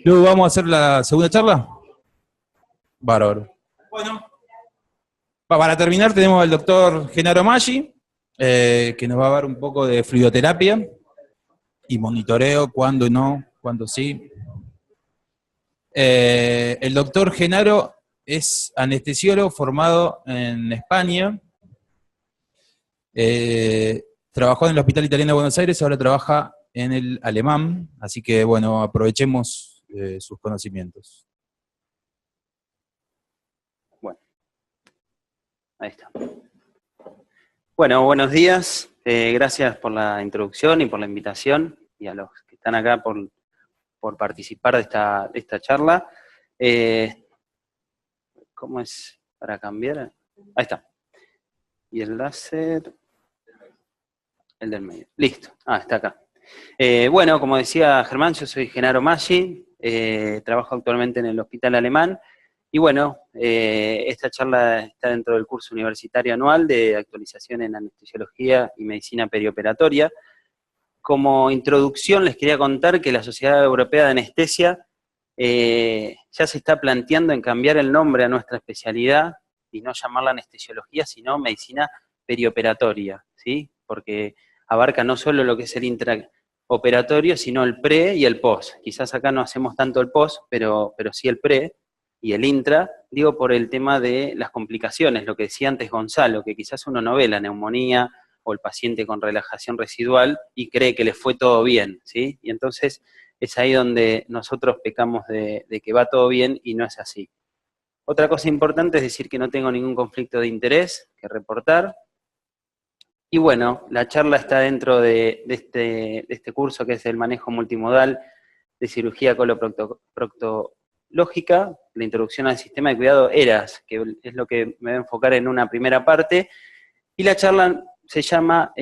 Luego vamos a hacer la segunda charla. Bárbaro. Bueno, para terminar tenemos al doctor Genaro Maggi, que nos va a dar un poco de fluidoterapia y monitoreo, cuándo no, cuándo sí. El doctor Genaro es anestesiólogo formado en España. Trabajó en el Hospital Italiano de Buenos Aires, ahora trabaja en el alemán, así que bueno, aprovechemos sus conocimientos. Bueno, ahí está. Bueno, buenos días, gracias por la introducción y por la invitación, y a los que están acá por participar de esta charla. ¿Cómo es para cambiar? Ahí está. Y el láser, el del medio. Listo, está acá. Bueno, como decía Germán, yo soy Genaro Maggi, trabajo actualmente en el Hospital Alemán, y bueno, esta charla está dentro del curso universitario anual de actualización en anestesiología y medicina perioperatoria. Como introducción les quería contar que la Sociedad Europea de Anestesia ya se está planteando en cambiar el nombre a nuestra especialidad y no llamarla anestesiología, sino medicina perioperatoria, ¿sí? Porque abarca no solo lo que es el intraoperatorio, sino el pre y el post. Quizás acá no hacemos tanto el post, pero sí el pre y el intra, digo por el tema de las complicaciones, lo que decía antes Gonzalo, que quizás uno no ve la neumonía o el paciente con relajación residual y cree que le fue todo bien, ¿sí? Y entonces es ahí donde nosotros pecamos de que va todo bien y no es así. Otra cosa importante es decir que no tengo ningún conflicto de interés que reportar. Y bueno, la charla está dentro de este curso que es el manejo multimodal de cirugía coloproctológica, la introducción al sistema de cuidado ERAS, que es lo que me voy a enfocar en una primera parte. Y la charla se llama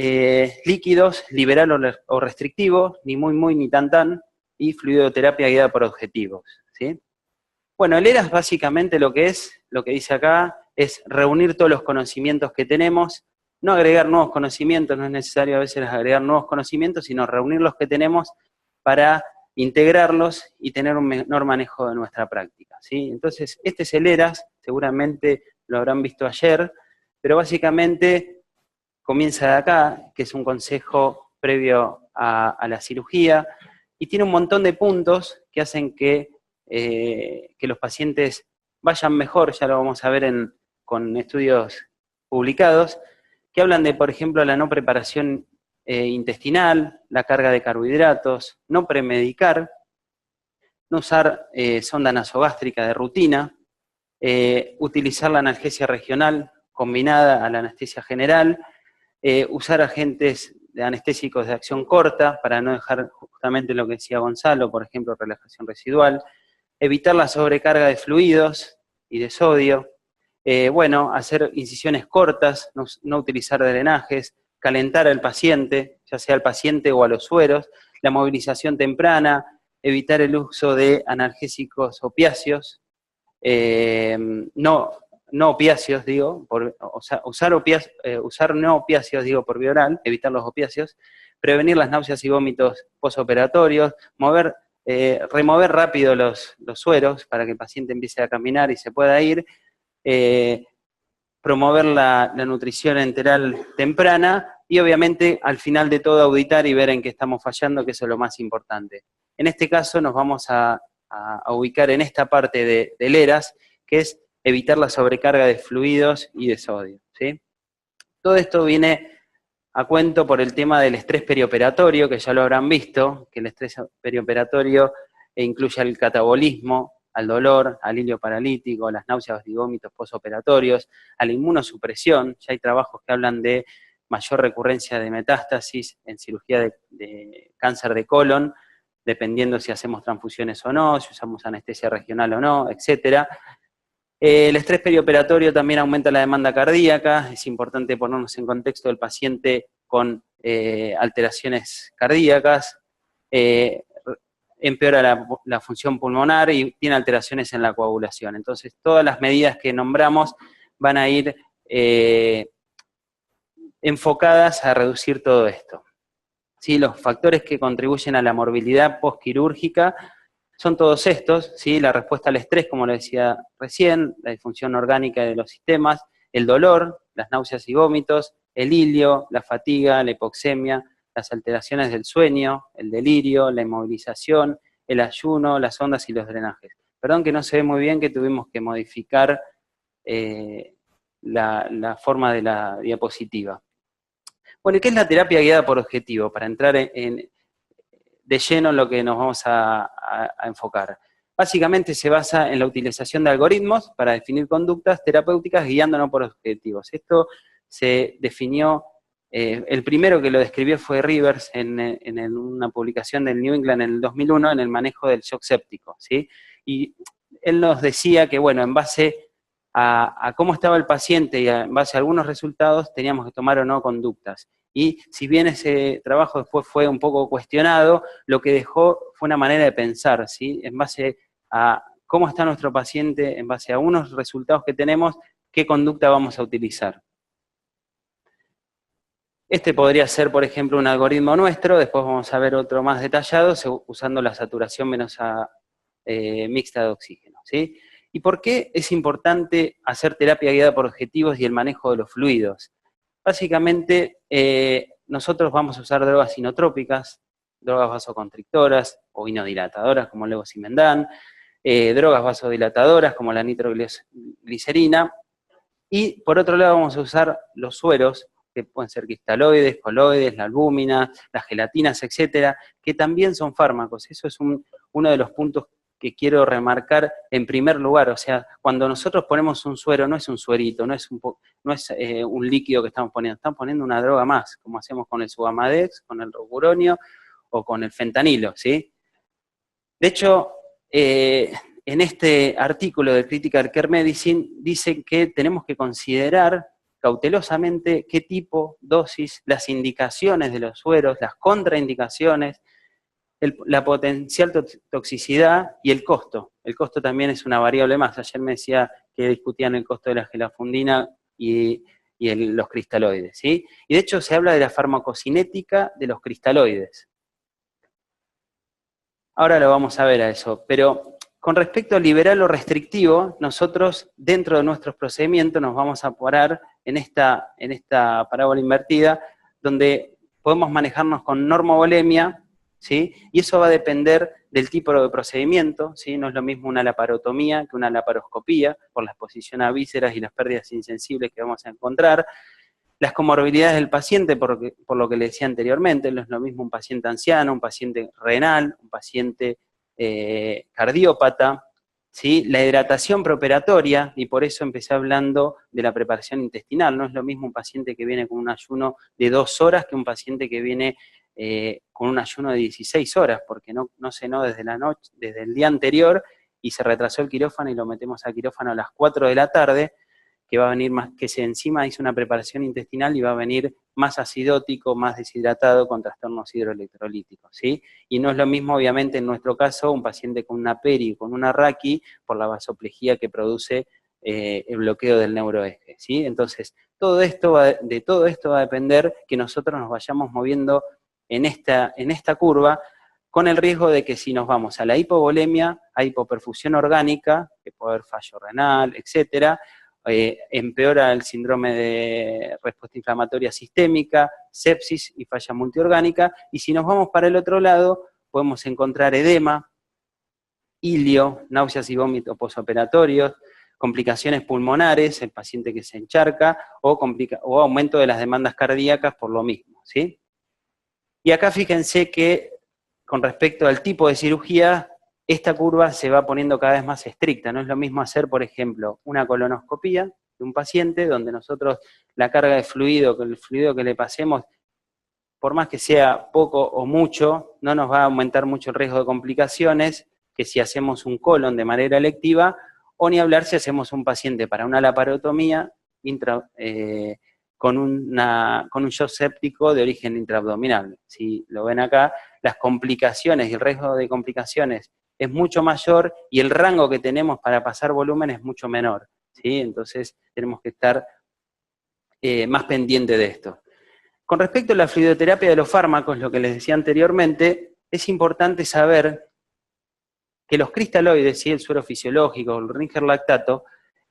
líquidos, liberal o restrictivo, ni muy ni tan, y fluidoterapia guiada por objetivos, ¿sí? Bueno, el ERAS básicamente lo que dice acá, es reunir todos los conocimientos que tenemos, no agregar nuevos conocimientos, no es necesario a veces agregar nuevos conocimientos, sino reunir los que tenemos para integrarlos y tener un menor manejo de nuestra práctica, ¿sí? Entonces, este es el ERAS, seguramente lo habrán visto ayer, pero básicamente comienza de acá, que es un consejo previo a la cirugía, y tiene un montón de puntos que hacen que los pacientes vayan mejor, ya lo vamos a ver con estudios publicados, que hablan de, por ejemplo, la no preparación intestinal, la carga de carbohidratos, no premedicar, no usar sonda nasogástrica de rutina, utilizar la analgesia regional combinada a la anestesia general, usar agentes anestésicos de acción corta para no dejar justamente lo que decía Gonzalo, por ejemplo, relajación residual, evitar la sobrecarga de fluidos y de sodio, bueno, hacer incisiones cortas, no utilizar drenajes, calentar al paciente, ya sea al paciente o a los sueros, la movilización temprana, evitar el uso de analgésicos opiáceos, no opiáceos, digo, usar no opiáceos, digo, por vía oral, evitar los opiáceos, prevenir las náuseas y vómitos postoperatorios, remover rápido los sueros para que el paciente empiece a caminar y se pueda ir, promover la nutrición enteral temprana y obviamente al final de todo auditar y ver en qué estamos fallando, que eso es lo más importante. En este caso nos vamos a ubicar en esta parte del ERAS, que es evitar la sobrecarga de fluidos y de sodio, ¿sí? Todo esto viene a cuento por el tema del estrés perioperatorio, que ya lo habrán visto, que el estrés perioperatorio incluye al catabolismo, al dolor, al hilio paralítico, las náuseas y vómitos postoperatorios, a la inmunosupresión. Ya hay trabajos que hablan de mayor recurrencia de metástasis en cirugía de cáncer de colon, dependiendo si hacemos transfusiones o no, si usamos anestesia regional o no, etc. El estrés perioperatorio también aumenta la demanda cardíaca, es importante ponernos en contexto del paciente con alteraciones cardíacas, empeora la función pulmonar y tiene alteraciones en la coagulación. Entonces, todas las medidas que nombramos van a ir enfocadas a reducir todo esto. ¿Sí? Los factores que contribuyen a la morbilidad postquirúrgica son todos estos, ¿sí? La respuesta al estrés, como lo decía recién, la disfunción orgánica de los sistemas, el dolor, las náuseas y vómitos, el ilio, la fatiga, la hipoxemia, las alteraciones del sueño, el delirio, la inmovilización, el ayuno, las ondas y los drenajes. Perdón que no se ve muy bien, que tuvimos que modificar la forma de la diapositiva. Bueno, ¿y qué es la terapia guiada por objetivo? Para entrar de lleno en lo que nos vamos a enfocar. Básicamente se basa en la utilización de algoritmos para definir conductas terapéuticas guiándonos por objetivos. Esto se definió, el primero que lo describió fue Rivers en una publicación del New England en el 2001 en el manejo del shock séptico, ¿sí? Y él nos decía que, bueno, en base a cómo estaba el paciente y en base a algunos resultados teníamos que tomar o no conductas. Y si bien ese trabajo después fue un poco cuestionado, lo que dejó fue una manera de pensar, ¿sí? En base a cómo está nuestro paciente, en base a unos resultados que tenemos, qué conducta vamos a utilizar. Este podría ser, por ejemplo, un algoritmo nuestro, después vamos a ver otro más detallado, usando la saturación venosa mixta de oxígeno, ¿sí? ¿Y por qué es importante hacer terapia guiada por objetivos y el manejo de los fluidos? Básicamente, nosotros vamos a usar drogas inotrópicas, drogas vasoconstrictoras o inodilatadoras como el levosimendan, drogas vasodilatadoras como la nitroglicerina, y por otro lado vamos a usar los sueros, que pueden ser cristaloides, coloides, la albúmina, las gelatinas, etcétera, que también son fármacos. Eso es uno de los puntos que quiero remarcar en primer lugar. O sea, cuando nosotros ponemos un suero, no es un suerito, no es un líquido que estamos poniendo una droga más, como hacemos con el Suvamadex, con el rocuronio o con el fentanilo, ¿sí? De hecho, en este artículo de Critical Care Medicine dicen que tenemos que considerar cautelosamente qué tipo, dosis, las indicaciones de los sueros, las contraindicaciones, la potencial toxicidad y el costo. El costo también es una variable más. Ayer me decía que discutían el costo de la gelafundina y los cristaloides, ¿sí? Y de hecho se habla de la farmacocinética de los cristaloides. Ahora lo vamos a ver a eso, pero con respecto al liberal o restrictivo, nosotros dentro de nuestros procedimientos nos vamos a parar en esta parábola invertida, donde podemos manejarnos con normovolemia, ¿sí? Y eso va a depender del tipo de procedimiento, ¿sí? No es lo mismo una laparotomía que una laparoscopía, por la exposición a vísceras y las pérdidas insensibles que vamos a encontrar. Las comorbilidades del paciente, por lo que le decía anteriormente, no es lo mismo un paciente anciano, un paciente renal, un paciente cardiópata, ¿sí? La hidratación preoperatoria, y por eso empecé hablando de la preparación intestinal. No es lo mismo un paciente que viene con un ayuno de 2 horas que un paciente que viene con un ayuno de 16 horas, porque no cenó desde la noche, desde el día anterior, y se retrasó el quirófano y lo metemos a quirófano a las 4 de la tarde, que va a venir más, que se encima hizo una preparación intestinal y va a venir más acidótico, más deshidratado, con trastornos hidroelectrolíticos, ¿sí? Y no es lo mismo, obviamente, en nuestro caso, un paciente con una peri, con una raqui, por la vasoplejía que produce el bloqueo del neuroeje, ¿sí? Entonces, de todo esto va a depender que nosotros nos vayamos moviendo en esta curva, con el riesgo de que si nos vamos a la hipovolemia, a hipoperfusión orgánica, que puede haber fallo renal, etcétera, empeora el síndrome de respuesta inflamatoria sistémica, sepsis y falla multiorgánica, y si nos vamos para el otro lado, podemos encontrar edema, ilio, náuseas y vómitos posoperatorios, complicaciones pulmonares, el paciente que se encharca, o aumento de las demandas cardíacas por lo mismo, ¿sí? Y acá fíjense que con respecto al tipo de cirugía, esta curva se va poniendo cada vez más estricta. No es lo mismo hacer, por ejemplo, una colonoscopía de un paciente donde nosotros la carga de fluido, el fluido que le pasemos, por más que sea poco o mucho, no nos va a aumentar mucho el riesgo de complicaciones que si hacemos un colon de manera electiva, o ni hablar si hacemos un paciente para una laparotomía con un shock séptico de origen intraabdominal. Si lo ven acá, las complicaciones y el riesgo de complicaciones es mucho mayor y el rango que tenemos para pasar volumen es mucho menor, ¿sí? Entonces tenemos que estar más pendiente de esto. Con respecto a la fluidoterapia de los fármacos, lo que les decía anteriormente, es importante saber que los cristaloides, ¿sí? El suero fisiológico, el Ringer lactato,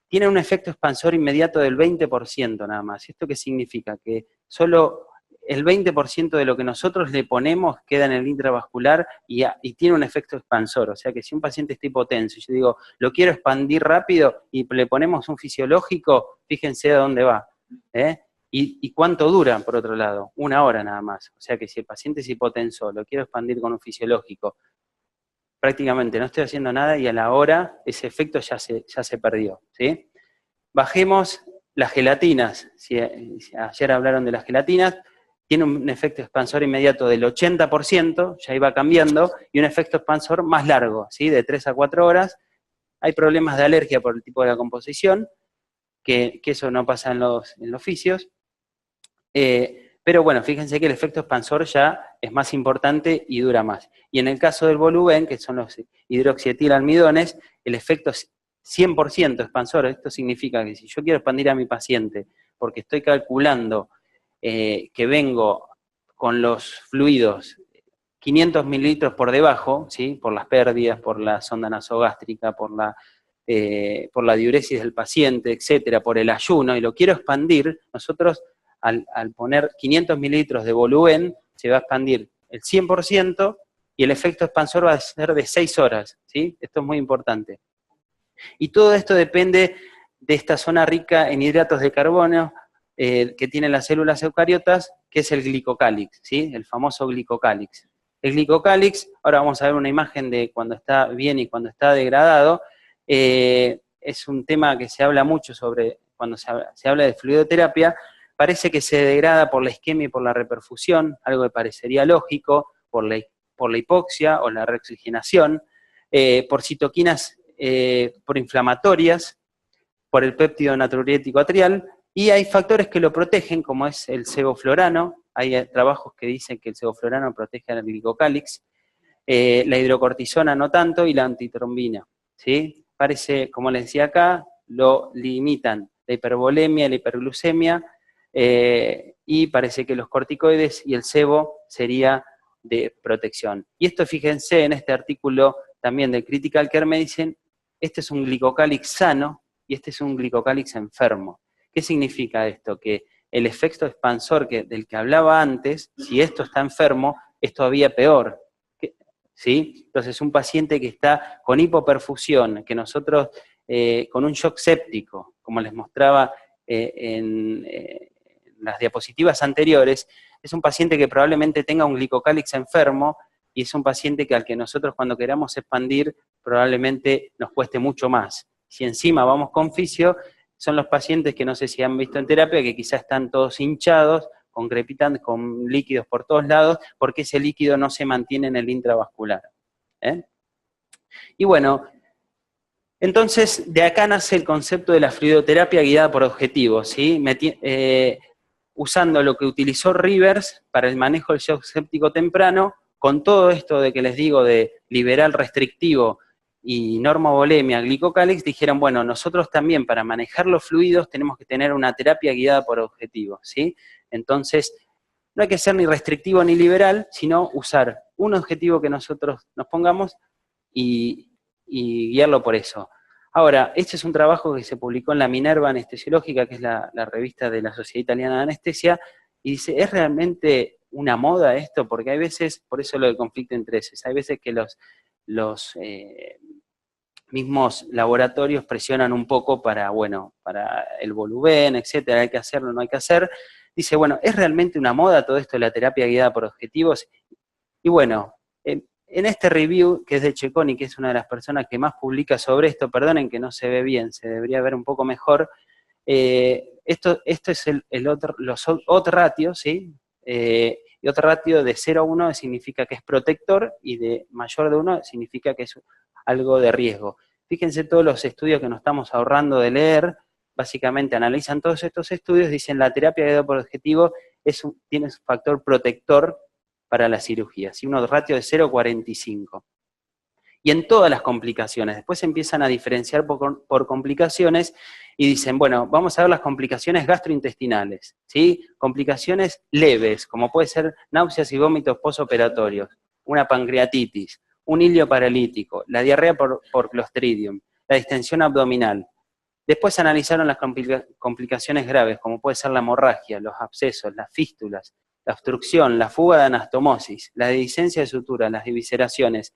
tienen un efecto expansor inmediato del 20% nada más. ¿Esto qué significa? Que solo el 20% de lo que nosotros le ponemos queda en el intravascular y tiene un efecto expansor. O sea que si un paciente está hipotenso, y yo digo, lo quiero expandir rápido y le ponemos un fisiológico, fíjense a dónde va. ¿Y cuánto dura, por otro lado? 1 hora nada más. O sea que si el paciente es hipotenso, lo quiero expandir con un fisiológico, prácticamente no estoy haciendo nada y a la hora ese efecto ya se perdió, ¿sí? Bajemos las gelatinas. Si ayer hablaron de las gelatinas, tiene un efecto expansor inmediato del 80%, ya iba cambiando, y un efecto expansor más largo, ¿sí? De 3 a 4 horas. Hay problemas de alergia por el tipo de la composición, que eso no pasa en los fisios. Pero bueno, fíjense que el efecto expansor ya es más importante y dura más. Y en el caso del Voluben, que son los hidroxietilalmidones, el efecto es 100% expansor. Esto significa que si yo quiero expandir a mi paciente, porque estoy calculando que vengo con los fluidos 500 mililitros por debajo, ¿sí? Por las pérdidas, por la sonda nasogástrica, por la diuresis del paciente, etcétera, por el ayuno, y lo quiero expandir, nosotros al poner 500 mililitros de Voluben, se va a expandir el 100% y el efecto expansor va a ser de 6 horas, ¿sí? Esto es muy importante. Y todo esto depende de esta zona rica en hidratos de carbono que tienen las células eucariotas, que es el glicocálix, ¿sí? El famoso glicocálix. El glicocálix, ahora vamos a ver una imagen de cuando está bien y cuando está degradado, es un tema que se habla mucho sobre, cuando se habla de fluidoterapia, parece que se degrada por la isquemia y por la reperfusión, algo que parecería lógico, por la hipoxia o la reoxigenación, por citoquinas proinflamatorias, por el péptido natriurético atrial, y hay factores que lo protegen, como es el sevoflurano. Hay trabajos que dicen que el sevoflurano protege al glicocálix, la hidrocortisona no tanto, y la antitrombina, ¿sí? Parece, como les decía acá, lo limitan la hipervolemia, la hiperglucemia, y parece que los corticoides y el sebo sería de protección. Y esto, fíjense, en este artículo también de Critical Care Medicine, este es un glicocálix sano y este es un glicocálix enfermo. ¿Qué significa esto? Que el efecto expansor del que hablaba antes, si esto está enfermo, es todavía peor, ¿sí? Entonces, un paciente que está con hipoperfusión, que nosotros, con un shock séptico, como les mostraba en las diapositivas anteriores, es un paciente que probablemente tenga un glicocálix enfermo y es un paciente que al que nosotros cuando queramos expandir probablemente nos cueste mucho más. Si encima vamos con fisio, son los pacientes que no sé si han visto en terapia, que quizás están todos hinchados, con crepitantes, con líquidos por todos lados, porque ese líquido no se mantiene en el intravascular. Y bueno, entonces de acá nace el concepto de la fluidoterapia guiada por objetivos, ¿sí? Usando lo que utilizó Rivers para el manejo del shock séptico temprano, con todo esto de que les digo de liberal restrictivo y normovolemia, glicocálix, dijeron, bueno, nosotros también para manejar los fluidos tenemos que tener una terapia guiada por objetivos, ¿sí? Entonces, no hay que ser ni restrictivo ni liberal, sino usar un objetivo que nosotros nos pongamos y guiarlo por eso. Ahora, este es un trabajo que se publicó en la Minerva Anestesiológica, que es la revista de la Sociedad Italiana de Anestesia, y dice, ¿es realmente una moda esto? Porque hay veces, por eso lo del conflicto de intereses, hay veces que los mismos laboratorios presionan un poco para el Voluben, etcétera, hay que hacerlo, no hay que hacer. Dice, bueno, ¿es realmente una moda todo esto de la terapia guiada por objetivos? Y bueno, en este review, que es de Cecconi, que es una de las personas que más publica sobre esto, perdonen que no se ve bien, se debería ver un poco mejor, esto es los odds ratio, ¿sí? Y otro ratio de 0 a 1 significa que es protector, y de mayor de 1 significa que es algo de riesgo. Fíjense todos los estudios que nos estamos ahorrando de leer, básicamente analizan todos estos estudios, dicen la terapia guiada por objetivo tiene un factor protector para la cirugía, ¿sí? Un ratio de 0,45. Y en todas las complicaciones, después empiezan a diferenciar por complicaciones y dicen, bueno, vamos a ver las complicaciones gastrointestinales, ¿sí? Complicaciones leves, como puede ser náuseas y vómitos postoperatorios, una pancreatitis, un hilio paralítico, la diarrea por Clostridium, la distensión abdominal. Después analizaron las complicaciones graves, como puede ser la hemorragia, los abscesos, las fístulas, la obstrucción, la fuga de anastomosis, la dehiscencia de sutura, las evisceraciones.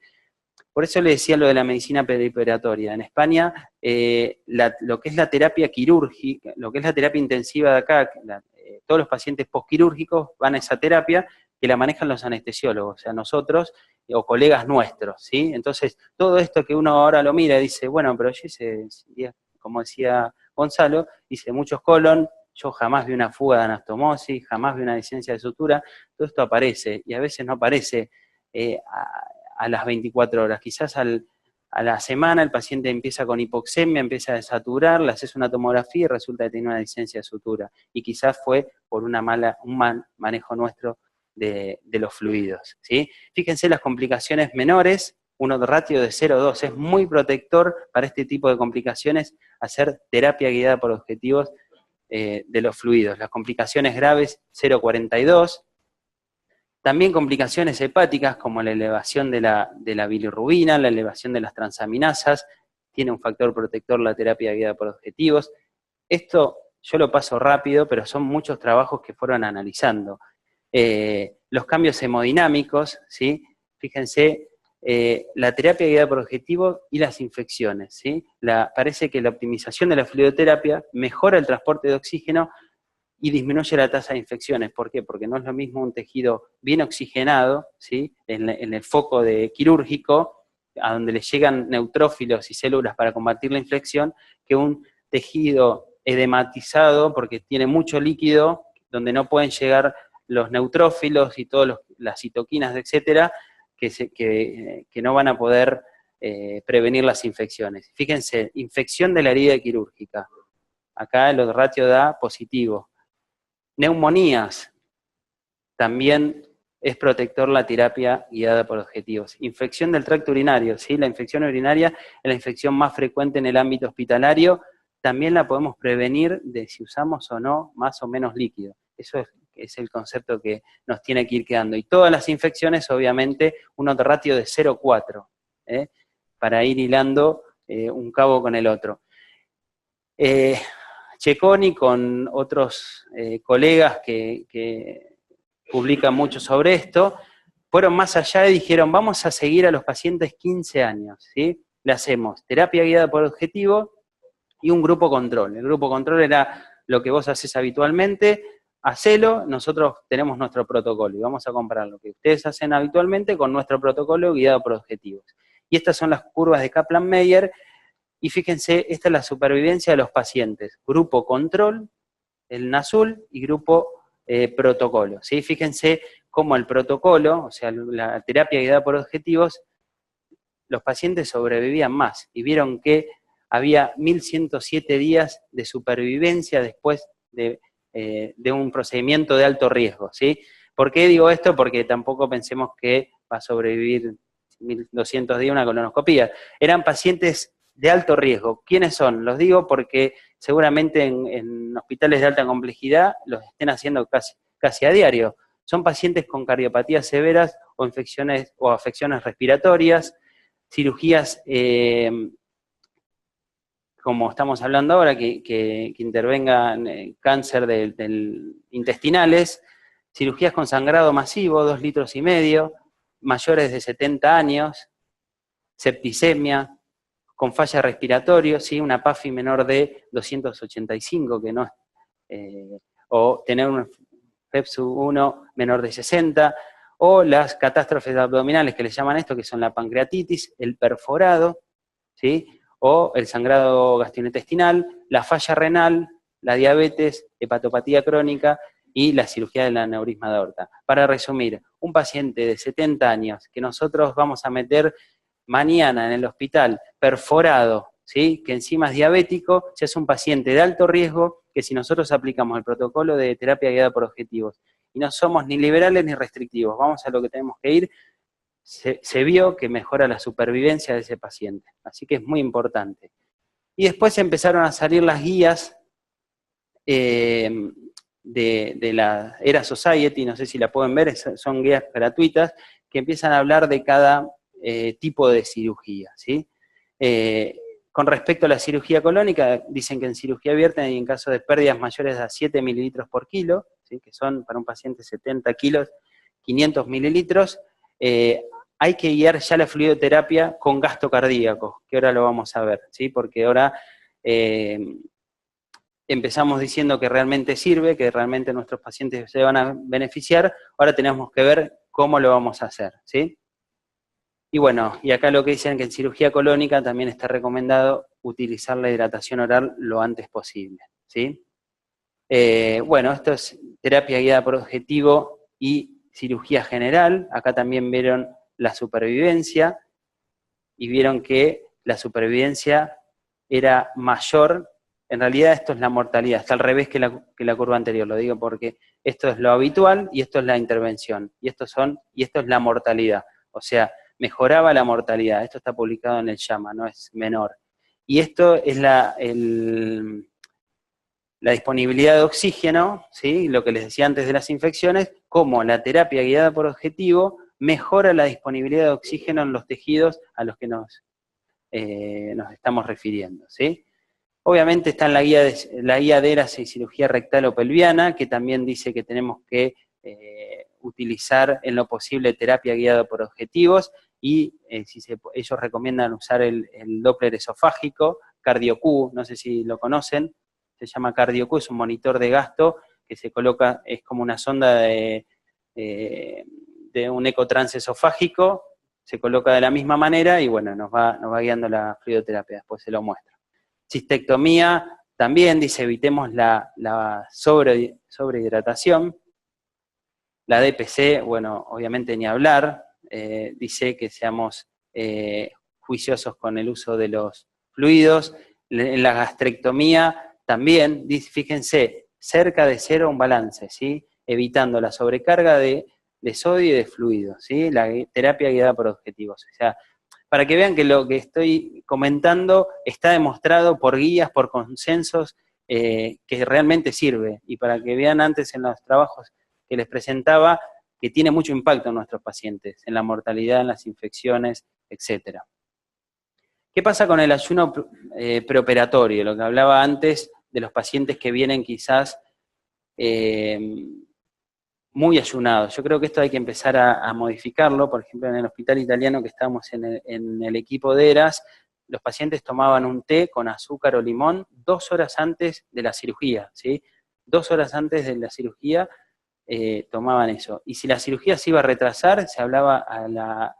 Por eso le decía lo de la medicina perioperatoria. En España, lo que es la terapia quirúrgica, lo que es la terapia intensiva de acá, todos los pacientes postquirúrgicos van a esa terapia que la manejan los anestesiólogos, o sea, nosotros o colegas nuestros, ¿sí? Entonces, todo esto que uno ahora lo mira y dice, bueno, pero yo hice, como decía Gonzalo, hice muchos colon, yo jamás vi una fuga de anastomosis, jamás vi una dehiscencia de sutura, todo esto aparece, y a veces no aparece a las 24 horas, quizás a la semana el paciente empieza con hipoxemia, empieza a desaturar, le haces una tomografía y resulta que tiene una dehiscencia de sutura, y quizás fue por un mal manejo nuestro de los fluidos, ¿sí? Fíjense las complicaciones menores, uno de ratio de 0,2, es muy protector para este tipo de complicaciones hacer terapia guiada por objetivos de los fluidos. Las complicaciones graves, 0,42, también complicaciones hepáticas como la elevación de la bilirrubina, la elevación de las transaminasas, tiene un factor protector la terapia guiada por objetivos. Esto yo lo paso rápido, pero son muchos trabajos que fueron analizando. Los cambios hemodinámicos, ¿sí? Fíjense, la terapia guiada por objetivos y las infecciones, ¿sí? Parece que la optimización de la fluidoterapia mejora el transporte de oxígeno y disminuye la tasa de infecciones. ¿Por qué? Porque no es lo mismo un tejido bien oxigenado, ¿sí? en el foco quirúrgico, a donde le llegan neutrófilos y células para combatir la infección, que un tejido edematizado, porque tiene mucho líquido, donde no pueden llegar los neutrófilos y todas las citoquinas, etcétera, que no van a poder prevenir las infecciones. Fíjense, infección de la herida quirúrgica. Acá el ratio da positivo. Neumonías, también es protector la terapia guiada por objetivos. Infección del tracto urinario, ¿sí? La infección urinaria es la infección más frecuente en el ámbito hospitalario, también la podemos prevenir de si usamos o no más o menos líquido. Eso es el concepto que nos tiene que ir quedando. Y todas las infecciones, obviamente, un ratio de 0,4, para ir hilando un cabo con el otro. Cecconi con otros colegas que publican mucho sobre esto, fueron más allá y dijeron, vamos a seguir a los pacientes 15 años, ¿sí? Le hacemos terapia guiada por objetivo y un grupo control. El grupo control era lo que vos haces habitualmente, hacelo, nosotros tenemos nuestro protocolo y vamos a comparar lo que ustedes hacen habitualmente con nuestro protocolo guiado por objetivos. Y estas son las curvas de Kaplan-Meier. Y fíjense, esta es la supervivencia de los pacientes. Grupo control, el azul, y grupo protocolo. ¿Sí? Fíjense cómo el protocolo, o sea, la terapia guiada por objetivos, los pacientes sobrevivían más. Y vieron que había 1107 días de supervivencia después de un procedimiento de alto riesgo. ¿Sí? ¿Por qué digo esto? Porque tampoco pensemos que va a sobrevivir 1200 días una colonoscopía. Eran pacientes de alto riesgo. ¿Quiénes son? Los digo porque seguramente en hospitales de alta complejidad los estén haciendo casi a diario. Son pacientes con cardiopatías severas o infecciones o afecciones respiratorias, cirugías como estamos hablando ahora, que intervengan cáncer intestinales, cirugías con sangrado masivo, 2,5 litros, mayores de 70 años, septicemia, con falla respiratoria, ¿sí? Una PAFI menor de 285, que no o tener un FEPSU1 menor de 60, o las catástrofes abdominales que le llaman esto, que son la pancreatitis, el perforado, ¿sí? O el sangrado gastrointestinal, la falla renal, la diabetes, hepatopatía crónica y la cirugía del aneurisma de aorta. Para resumir, un paciente de 70 años que nosotros vamos a meter mañana en el hospital perforado, ¿sí? Que encima es diabético, ya es un paciente de alto riesgo que si nosotros aplicamos el protocolo de terapia guiada por objetivos y no somos ni liberales ni restrictivos, vamos a lo que tenemos que ir, se vio que mejora la supervivencia de ese paciente. Así que es muy importante. Y después empezaron a salir las guías de la Era Society, no sé si la pueden ver, son guías gratuitas, que empiezan a hablar de cada tipo de cirugía, ¿sí? Con respecto a la cirugía colónica, dicen que en cirugía abierta y en caso de pérdidas mayores a 7 mililitros por kilo, ¿sí? Que son para un paciente 70 kilos, 500 mililitros, hay que guiar ya la fluidoterapia con gasto cardíaco, que ahora lo vamos a ver, ¿sí? Porque ahora empezamos diciendo que realmente sirve, que realmente nuestros pacientes se van a beneficiar, ahora tenemos que ver cómo lo vamos a hacer, ¿sí? Y bueno, y acá lo que dicen que en cirugía colónica también está recomendado utilizar la hidratación oral lo antes posible, ¿sí? Bueno, esto es terapia guiada por objetivo y cirugía general. Acá también vieron la supervivencia y vieron que la supervivencia era mayor. En realidad esto es la mortalidad, está al revés que la curva anterior, lo digo porque esto es lo habitual y esto es la intervención, y esto es la mortalidad. O sea, mejoraba la mortalidad, esto está publicado en el JAMA, no es menor. Y esto es la disponibilidad de oxígeno, ¿sí? Lo que les decía antes de las infecciones, como la terapia guiada por objetivo mejora la disponibilidad de oxígeno en los tejidos a los que nos estamos refiriendo, ¿sí? Obviamente está en la guía de ERAS y cirugía rectal o pelviana, que también dice que tenemos que utilizar en lo posible terapia guiada por objetivos, y ellos recomiendan usar el Doppler esofágico, CardioQ, no sé si lo conocen, se llama CardioQ, es un monitor de gasto que se coloca, es como una sonda de un ecotransesofágico, se coloca de la misma manera y bueno, nos va guiando la fluidoterapia, después se lo muestro. Cistectomía, también dice evitemos la sobrehidratación. La DPC, bueno, obviamente ni hablar, dice que seamos juiciosos con el uso de los fluidos. En la gastrectomía también, fíjense, cerca de cero un balance, ¿sí? Evitando la sobrecarga de sodio y de fluidos, ¿sí? La terapia guiada por objetivos. O sea, para que vean que lo que estoy comentando está demostrado por guías, por consensos, que realmente sirve. Y para que vean antes en los trabajos que les presentaba, que tiene mucho impacto en nuestros pacientes, en la mortalidad, en las infecciones, etc. ¿Qué pasa con el ayuno preoperatorio? Lo que hablaba antes de los pacientes que vienen quizás muy ayunados. Yo creo que esto hay que empezar a modificarlo. Por ejemplo, en el hospital italiano que estamos en el equipo de ERAS, los pacientes tomaban un té con azúcar o limón 2 horas antes de la cirugía, ¿sí? 2 horas antes de la cirugía tomaban eso. Y si la cirugía se iba a retrasar, se hablaba a la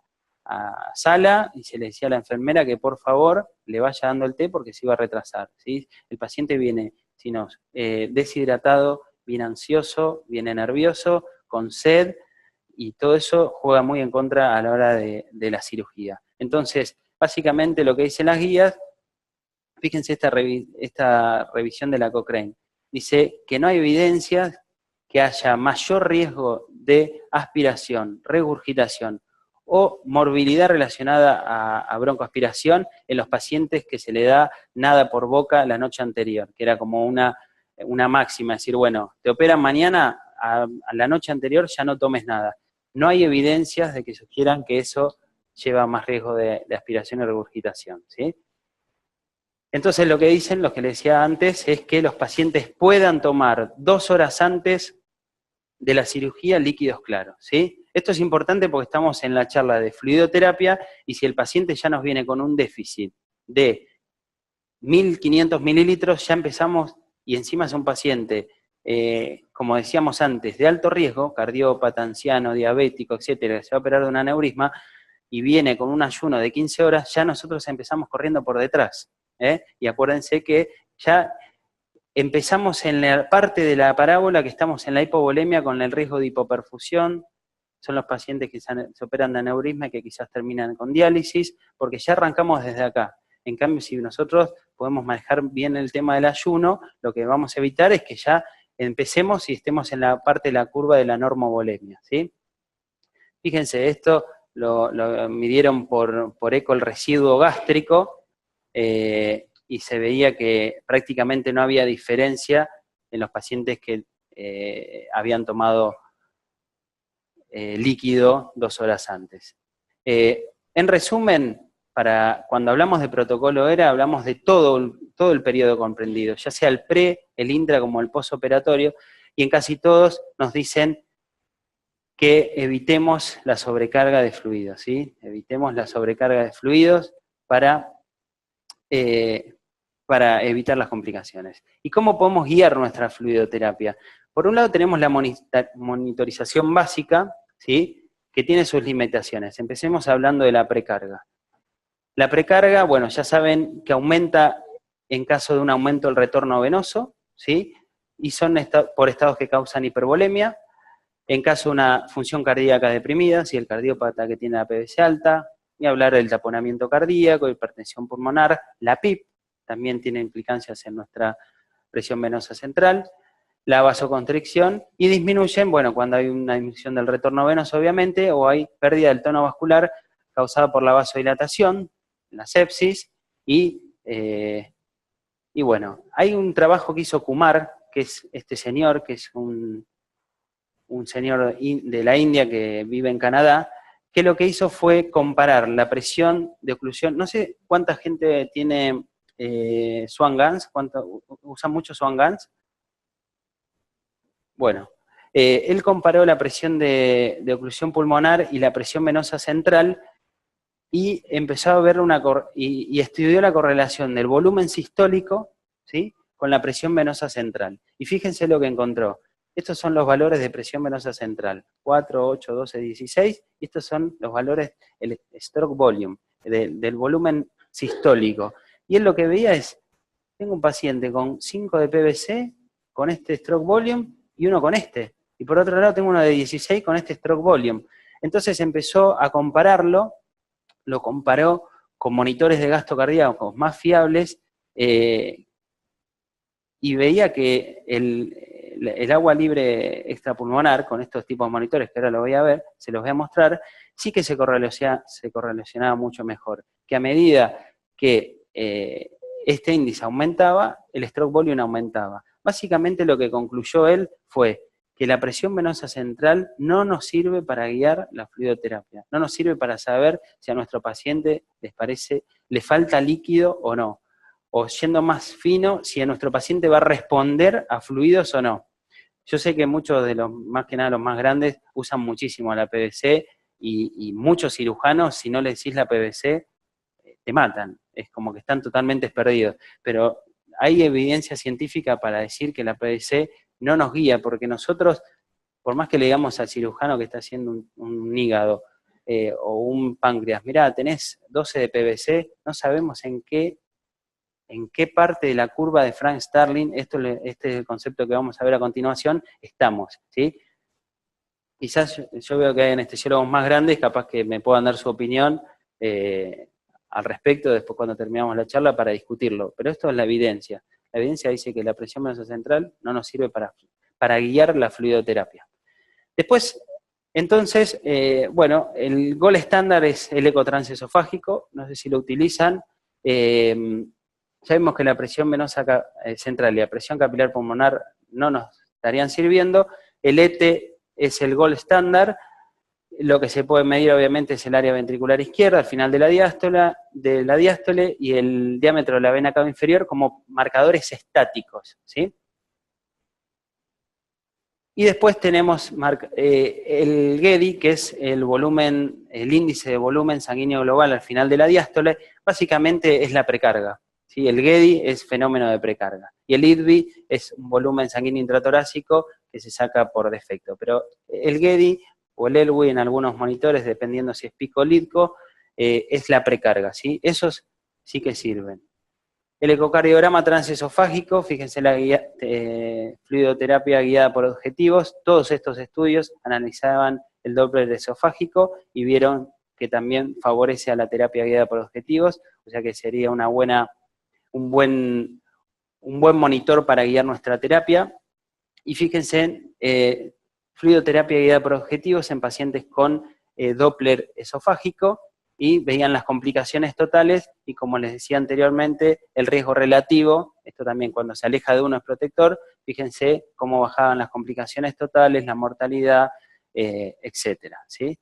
sala y se le decía a la enfermera que por favor le vaya dando el té porque se iba a retrasar, ¿sí? El paciente viene, si no, deshidratado, viene ansioso, viene nervioso, con sed, y todo eso juega muy en contra a la hora de la cirugía. Entonces, básicamente lo que dicen las guías, fíjense esta revisión de la Cochrane, dice que no hay evidencias que haya mayor riesgo de aspiración, regurgitación o morbilidad relacionada a broncoaspiración en los pacientes que se le da nada por boca la noche anterior, que era como una máxima, decir, bueno, te operan mañana, a la noche anterior ya no tomes nada. No hay evidencias de que sugieran que eso lleva más riesgo de aspiración y regurgitación, ¿sí? Entonces lo que dicen, lo que les decía antes, es que los pacientes puedan tomar 2 horas antes de la cirugía líquidos claros, ¿sí? Esto es importante porque estamos en la charla de fluidoterapia y si el paciente ya nos viene con un déficit de 1.500 mililitros, ya empezamos, y encima es un paciente, como decíamos antes, de alto riesgo, cardiópata, anciano, diabético, etcétera, que se va a operar de un aneurisma, y viene con un ayuno de 15 horas, ya nosotros empezamos corriendo por detrás, ¿eh? Y acuérdense que ya empezamos en la parte de la parábola que estamos en la hipovolemia con el riesgo de hipoperfusión, son los pacientes que se operan de aneurisma y que quizás terminan con diálisis, porque ya arrancamos desde acá. En cambio, si nosotros podemos manejar bien el tema del ayuno, lo que vamos a evitar es que ya empecemos y estemos en la parte de la curva de la normovolemia, ¿sí? Fíjense, esto lo midieron por eco el residuo gástrico, y se veía que prácticamente no había diferencia en los pacientes que habían tomado líquido 2 horas antes. En resumen, cuando hablamos de protocolo ERA, hablamos de todo el periodo comprendido, ya sea el pre, el intra como el postoperatorio, y en casi todos nos dicen que evitemos la sobrecarga de fluidos, ¿sí? Evitemos la sobrecarga de fluidos para evitar las complicaciones. ¿Y cómo podemos guiar nuestra fluidoterapia? Por un lado tenemos la monitorización básica, ¿sí? Que tiene sus limitaciones. Empecemos hablando de la precarga. La precarga, bueno, ya saben que aumenta en caso de un aumento del retorno venoso, ¿sí? Y son por estados que causan hipervolemia. En caso de una función cardíaca deprimida, si el cardiópata que tiene la PVC alta, ni hablar del taponamiento cardíaco, hipertensión pulmonar, la PIP, también tiene implicancias en nuestra presión venosa central, la vasoconstricción, y disminuyen, bueno, cuando hay una disminución del retorno venoso, obviamente, o hay pérdida del tono vascular causada por la vasodilatación, la sepsis, y bueno, hay un trabajo que hizo Kumar, que es este señor, que es un señor de la India que vive en Canadá, que lo que hizo fue comparar la presión de oclusión. No sé cuánta gente tiene Swan-Ganz, usan mucho Swan-Ganz. Bueno, él comparó la presión de oclusión pulmonar y la presión venosa central y empezó a ver y estudió la correlación del volumen sistólico, ¿sí?, con la presión venosa central. Y fíjense lo que encontró. Estos son los valores de presión venosa central, 4, 8, 12, 16, y estos son los valores, el stroke volume, del volumen sistólico. Y él lo que veía es, tengo un paciente con 5 de PVC, con este stroke volume, y uno con este. Y por otro lado tengo uno de 16 con este stroke volume. Entonces empezó a compararlo, lo comparó con monitores de gasto cardíaco más fiables, y veía que el agua libre extrapulmonar, con estos tipos de monitores, que ahora lo voy a ver, se los voy a mostrar, sí que se correlacionaba mucho mejor. Que a medida que este índice aumentaba, el stroke volume aumentaba. Básicamente lo que concluyó él fue que la presión venosa central no nos sirve para guiar la fluidoterapia, no nos sirve para saber si a nuestro paciente le falta líquido o no, o yendo más fino, si a nuestro paciente va a responder a fluidos o no. Yo sé que muchos de más que nada los más grandes, usan muchísimo la PVC, y muchos cirujanos, si no le decís la PVC, te matan. Es como que están totalmente perdidos. Pero hay evidencia científica para decir que la PVC no nos guía, porque nosotros, por más que le digamos al cirujano que está haciendo un hígado o un páncreas, mirá, tenés 12 de PVC, no sabemos en qué parte de la curva de Frank Starling, este es el concepto que vamos a ver a continuación, estamos, ¿sí? Quizás yo veo que hay anestesiólogos más grandes, capaz que me puedan dar su opinión al respecto después cuando terminamos la charla para discutirlo, pero esto es la evidencia. La evidencia dice que la presión venosa central no nos sirve para guiar la fluidoterapia. Después, entonces, bueno, el gold estándar es el ecotransesofágico, no sé si lo utilizan. Sabemos que la presión venosa central y la presión capilar pulmonar no nos estarían sirviendo. El ET es el gold estándar. Lo que se puede medir obviamente es el área ventricular izquierda, al final de la diástole, y el diámetro de la vena cava inferior como marcadores estáticos, ¿sí? Y después tenemos el GEDI, que es el índice de volumen sanguíneo global al final de la diástole, básicamente es la precarga. ¿Sí? El GEDI es fenómeno de precarga. Y el IDVI es un volumen sanguíneo intratorácico que se saca por defecto. Pero el GEDI o el ELWI en algunos monitores, dependiendo si es pico o litco, es la precarga, ¿sí? Esos sí que sirven. El ecocardiograma transesofágico, fíjense la fluidoterapia guiada por objetivos, todos estos estudios analizaban el Doppler esofágico y vieron que también favorece a la terapia guiada por objetivos, o sea que sería un buen monitor para guiar nuestra terapia. Y fíjense en fluidoterapia guiada por objetivos en pacientes con Doppler esofágico, y veían las complicaciones totales, y como les decía anteriormente, el riesgo relativo, esto también cuando se aleja de uno es protector, fíjense cómo bajaban las complicaciones totales, la mortalidad, etcétera, ¿sí?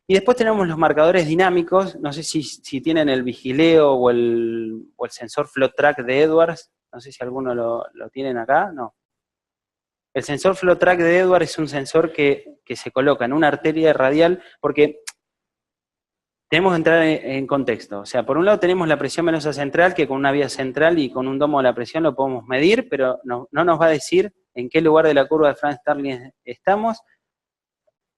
Y después tenemos los marcadores dinámicos, no sé si tienen el Vigileo o el sensor FlowTrack de Edwards, no sé si alguno lo tienen acá, no. El sensor FlowTrack de Edwards es un sensor que se coloca en una arteria radial, porque tenemos que entrar en contexto. O sea, por un lado tenemos la presión venosa central, que con una vía central y con un domo de la presión lo podemos medir, pero no nos va a decir en qué lugar de la curva de Frank-Starling estamos,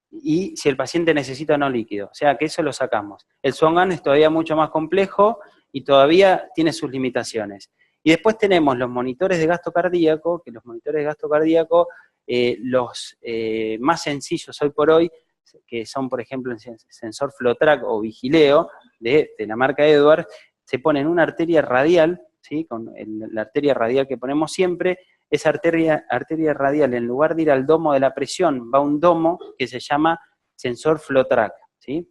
y si el paciente necesita o no líquido. O sea, que eso lo sacamos. El Swan-Ganz es todavía mucho más complejo y todavía tiene sus limitaciones. Y después tenemos los monitores de gasto cardíaco, que los monitores de gasto cardíaco, los más sencillos hoy por hoy, que son, por ejemplo, el sensor FlowTrack o Vigileo, de la marca Edwards, se pone en una arteria radial, ¿sí? Con la arteria radial que ponemos siempre. Esa arteria radial, en lugar de ir al domo de la presión, va a un domo que se llama sensor FlowTrack, ¿sí?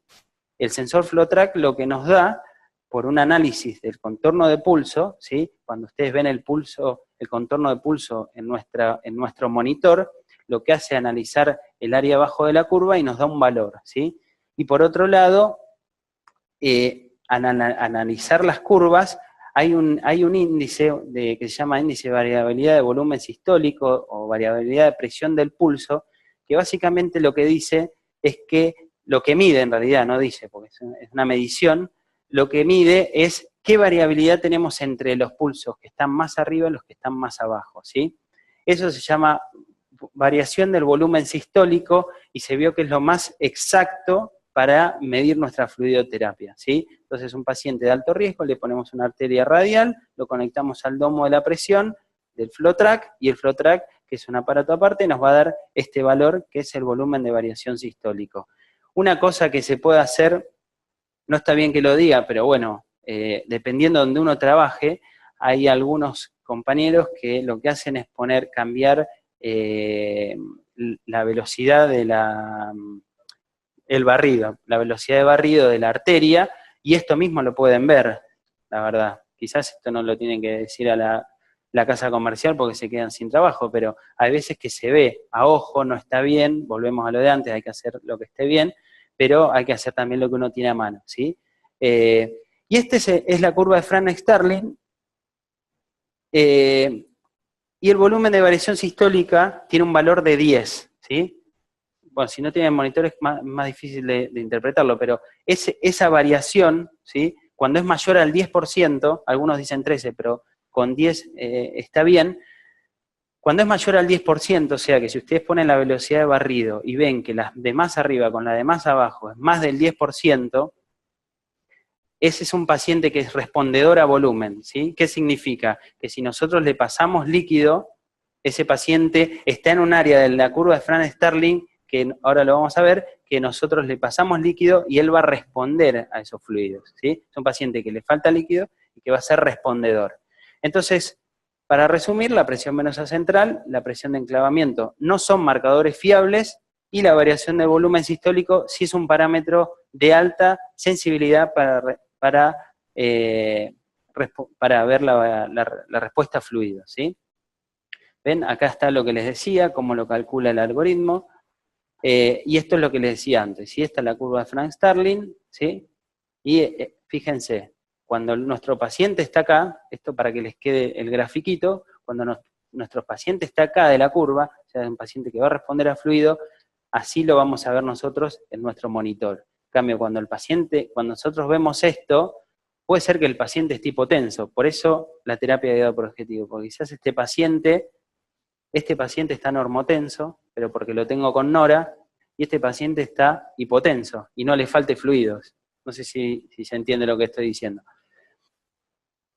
El sensor FlowTrack lo que nos da, por un análisis del contorno de pulso, ¿sí? Cuando ustedes ven el pulso, el contorno de pulso en nuestro monitor, lo que hace es analizar el área abajo de la curva y nos da un valor, ¿sí? Y por otro lado, al analizar las curvas, hay un índice que se llama índice de variabilidad de volumen sistólico o variabilidad de presión del pulso, que básicamente lo que dice es que, lo que mide en realidad, no dice, porque es una medición, lo que mide es qué variabilidad tenemos entre los pulsos que están más arriba y los que están más abajo, ¿sí? Eso se llama variación del volumen sistólico y se vio que es lo más exacto para medir nuestra fluidoterapia, ¿sí? Entonces, un paciente de alto riesgo, le ponemos una arteria radial, lo conectamos al domo de la presión del FlowTrack, y el FlowTrack, que es un aparato aparte, nos va a dar este valor, que es el volumen de variación sistólico. Una cosa que se puede hacer, no está bien que lo diga, pero bueno, dependiendo de donde uno trabaje, hay algunos compañeros que lo que hacen es cambiar la velocidad de el barrido, la velocidad de barrido de la arteria, y esto mismo lo pueden ver, la verdad. Quizás esto no lo tienen que decir a la casa comercial porque se quedan sin trabajo, pero hay veces que se ve a ojo, no está bien, volvemos a lo de antes, hay que hacer lo que esté bien, pero hay que hacer también lo que uno tiene a mano, ¿sí? Y es la curva de Frank-Starling, y el volumen de variación sistólica tiene un valor de 10, ¿sí? Bueno, si no tienen monitores es más difícil de interpretarlo, pero esa variación, ¿sí? Cuando es mayor al 10%, algunos dicen 13, pero con 10 está bien. Cuando es mayor al 10%, o sea que si ustedes ponen la velocidad de barrido y ven que la de más arriba con la de más abajo es más del 10%, ese es un paciente que es respondedor a volumen, ¿sí? ¿Qué significa? Que si nosotros le pasamos líquido, ese paciente está en un área de la curva de Frank-Starling, que ahora lo vamos a ver, que nosotros le pasamos líquido y él va a responder a esos fluidos, ¿sí? Es un paciente que le falta líquido y que va a ser respondedor. Entonces, para resumir, la presión venosa central, la presión de enclavamiento no son marcadores fiables, y la variación de volumen sistólico sí es un parámetro de alta sensibilidad para ver la respuesta a fluidos, ¿sí? ¿Ven? Acá está lo que les decía, cómo lo calcula el algoritmo, y esto es lo que les decía antes, ¿sí? Esta es la curva de Frank-Starling, ¿sí? Y fíjense, cuando nuestro paciente está acá, esto para que les quede el grafiquito, cuando nuestro paciente está acá de la curva, o sea, es un paciente que va a responder a fluido, así lo vamos a ver nosotros en nuestro monitor. En cambio, cuando nosotros vemos esto, puede ser que el paciente esté hipotenso, por eso la terapia de guiado por objetivo, porque quizás este paciente está normotenso, pero porque lo tengo con Nora, y este paciente está hipotenso, y no le falte fluidos. No sé si se entiende lo que estoy diciendo.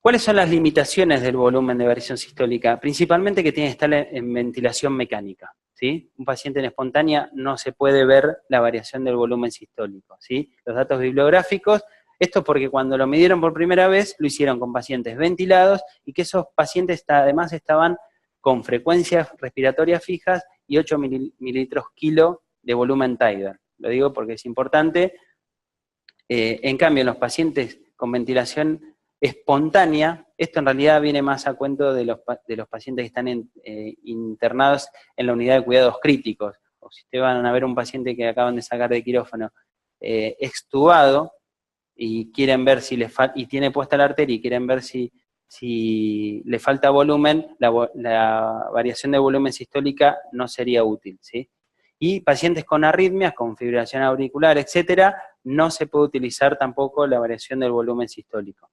¿Cuáles son las limitaciones del volumen de variación sistólica? Principalmente que tiene que estar en ventilación mecánica, ¿sí? Un paciente en espontánea no se puede ver la variación del volumen sistólico, ¿sí? Los datos bibliográficos, esto porque cuando lo midieron por primera vez, lo hicieron con pacientes ventilados, y que esos pacientes además estaban con frecuencias respiratorias fijas y 8 mililitros kilo de volumen tidal. Lo digo porque es importante. En cambio, en los pacientes con ventilación espontánea, esto en realidad viene más a cuento de los pacientes que están internados en la unidad de cuidados críticos, o si ustedes van a ver un paciente que acaban de sacar de quirófano extubado y quieren ver si y tiene puesta la arteria y quieren ver si le falta volumen, la variación de volumen sistólica no sería útil, ¿sí? Y pacientes con arritmias, con fibrilación auricular, etcétera, no se puede utilizar tampoco la variación del volumen sistólico.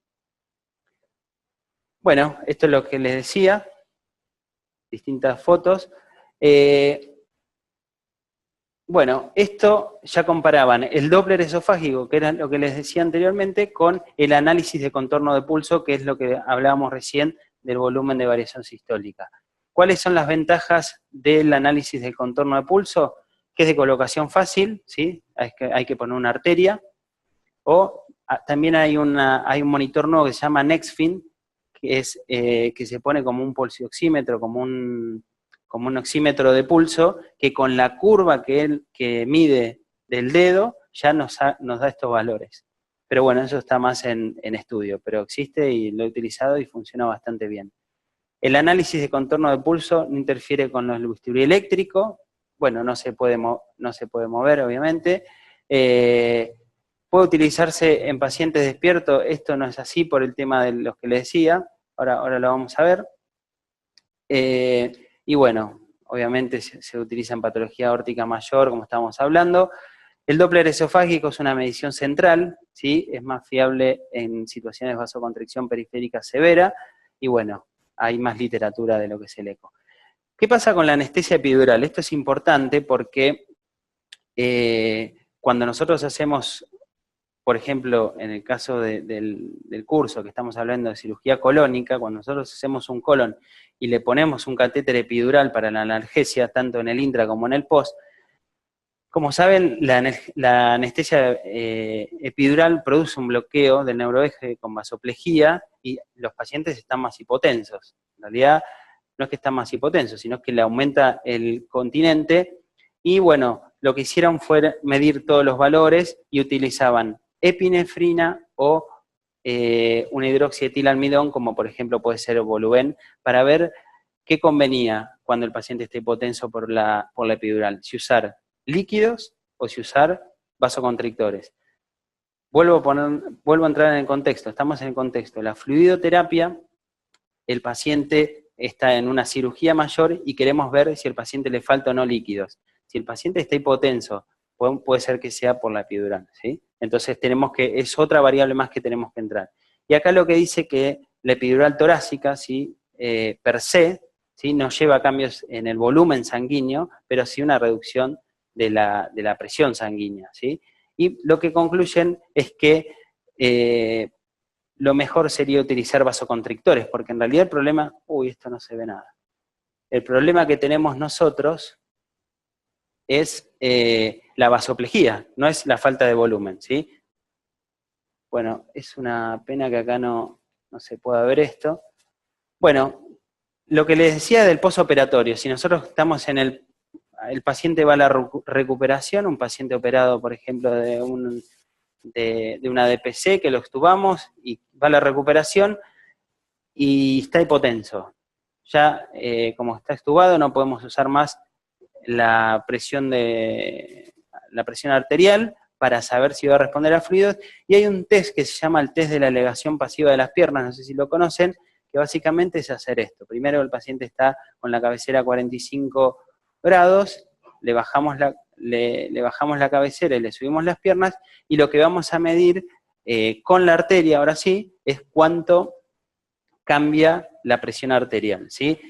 Bueno, esto es lo que les decía, distintas fotos. Bueno, esto ya comparaban el Doppler esofágico, que era lo que les decía anteriormente, con el análisis de contorno de pulso, que es lo que hablábamos recién del volumen de variación sistólica. ¿Cuáles son las ventajas del análisis del contorno de pulso? Que es de colocación fácil, ¿sí? Hay que poner una arteria, o también hay un monitor nuevo que se llama NextFin, que se pone como un pulsioxímetro, como un oxímetro de pulso, que con la curva que mide del dedo ya nos da estos valores. Pero bueno, eso está más en estudio, pero existe y lo he utilizado y funciona bastante bien. El análisis de contorno de pulso no interfiere con el bisturí eléctrico, bueno, no se puede mover, obviamente. Puede utilizarse en pacientes despiertos, esto no es así por el tema de los que les decía, ahora lo vamos a ver. Y bueno, obviamente se utiliza en patología aórtica mayor, como estábamos hablando. El Doppler esofágico es una medición central, ¿sí? Es más fiable en situaciones de vasoconstricción periférica severa, y bueno, hay más literatura de lo que es el eco. ¿Qué pasa con la anestesia epidural? Esto es importante porque cuando nosotros hacemos, por ejemplo, en el caso del curso que estamos hablando de cirugía colónica, cuando nosotros hacemos un colon y le ponemos un catéter epidural para la analgesia, tanto en el intra como en el post, como saben, la anestesia epidural produce un bloqueo del neuroeje con vasoplejía y los pacientes están más hipotensos. En realidad, no es que están más hipotensos, sino que le aumenta el continente y bueno, lo que hicieron fue medir todos los valores y utilizaban epinefrina o un hidroxietilalmidón, como por ejemplo puede ser Voluben, para ver qué convenía cuando el paciente esté hipotenso por la epidural, si usar líquidos o si usar vasoconstrictores. Vuelvo a entrar en el contexto, estamos en el contexto. La fluidoterapia, el paciente está en una cirugía mayor y queremos ver si al paciente le falta o no líquidos. Si el paciente está hipotenso, puede ser que sea por la epidural, ¿sí? Entonces es otra variable más que tenemos que entrar. Y acá lo que dice que la epidural torácica, ¿sí? Per se, ¿sí? No lleva cambios en el volumen sanguíneo, pero sí una reducción de la presión sanguínea, ¿sí? Y lo que concluyen es que lo mejor sería utilizar vasoconstrictores, porque en realidad el problema, esto no se ve nada. El problema que tenemos nosotros es la vasoplejía, no es la falta de volumen, ¿sí? Bueno, es una pena que acá no se pueda ver esto. Bueno, lo que les decía del postoperatorio, si nosotros estamos en el paciente va a la recuperación, un paciente operado, por ejemplo, de una DPC, que lo extubamos, y va a la recuperación, y está hipotenso. Ya, como está extubado, no podemos usar más la presión arterial para saber si va a responder a fluidos, y hay un test que se llama el test de la elevación pasiva de las piernas, no sé si lo conocen, que básicamente es hacer esto. Primero el paciente está con la cabecera a 45 grados, le bajamos la cabecera y le subimos las piernas, y lo que vamos a medir con la arteria, ahora sí, es cuánto cambia la presión arterial, ¿sí?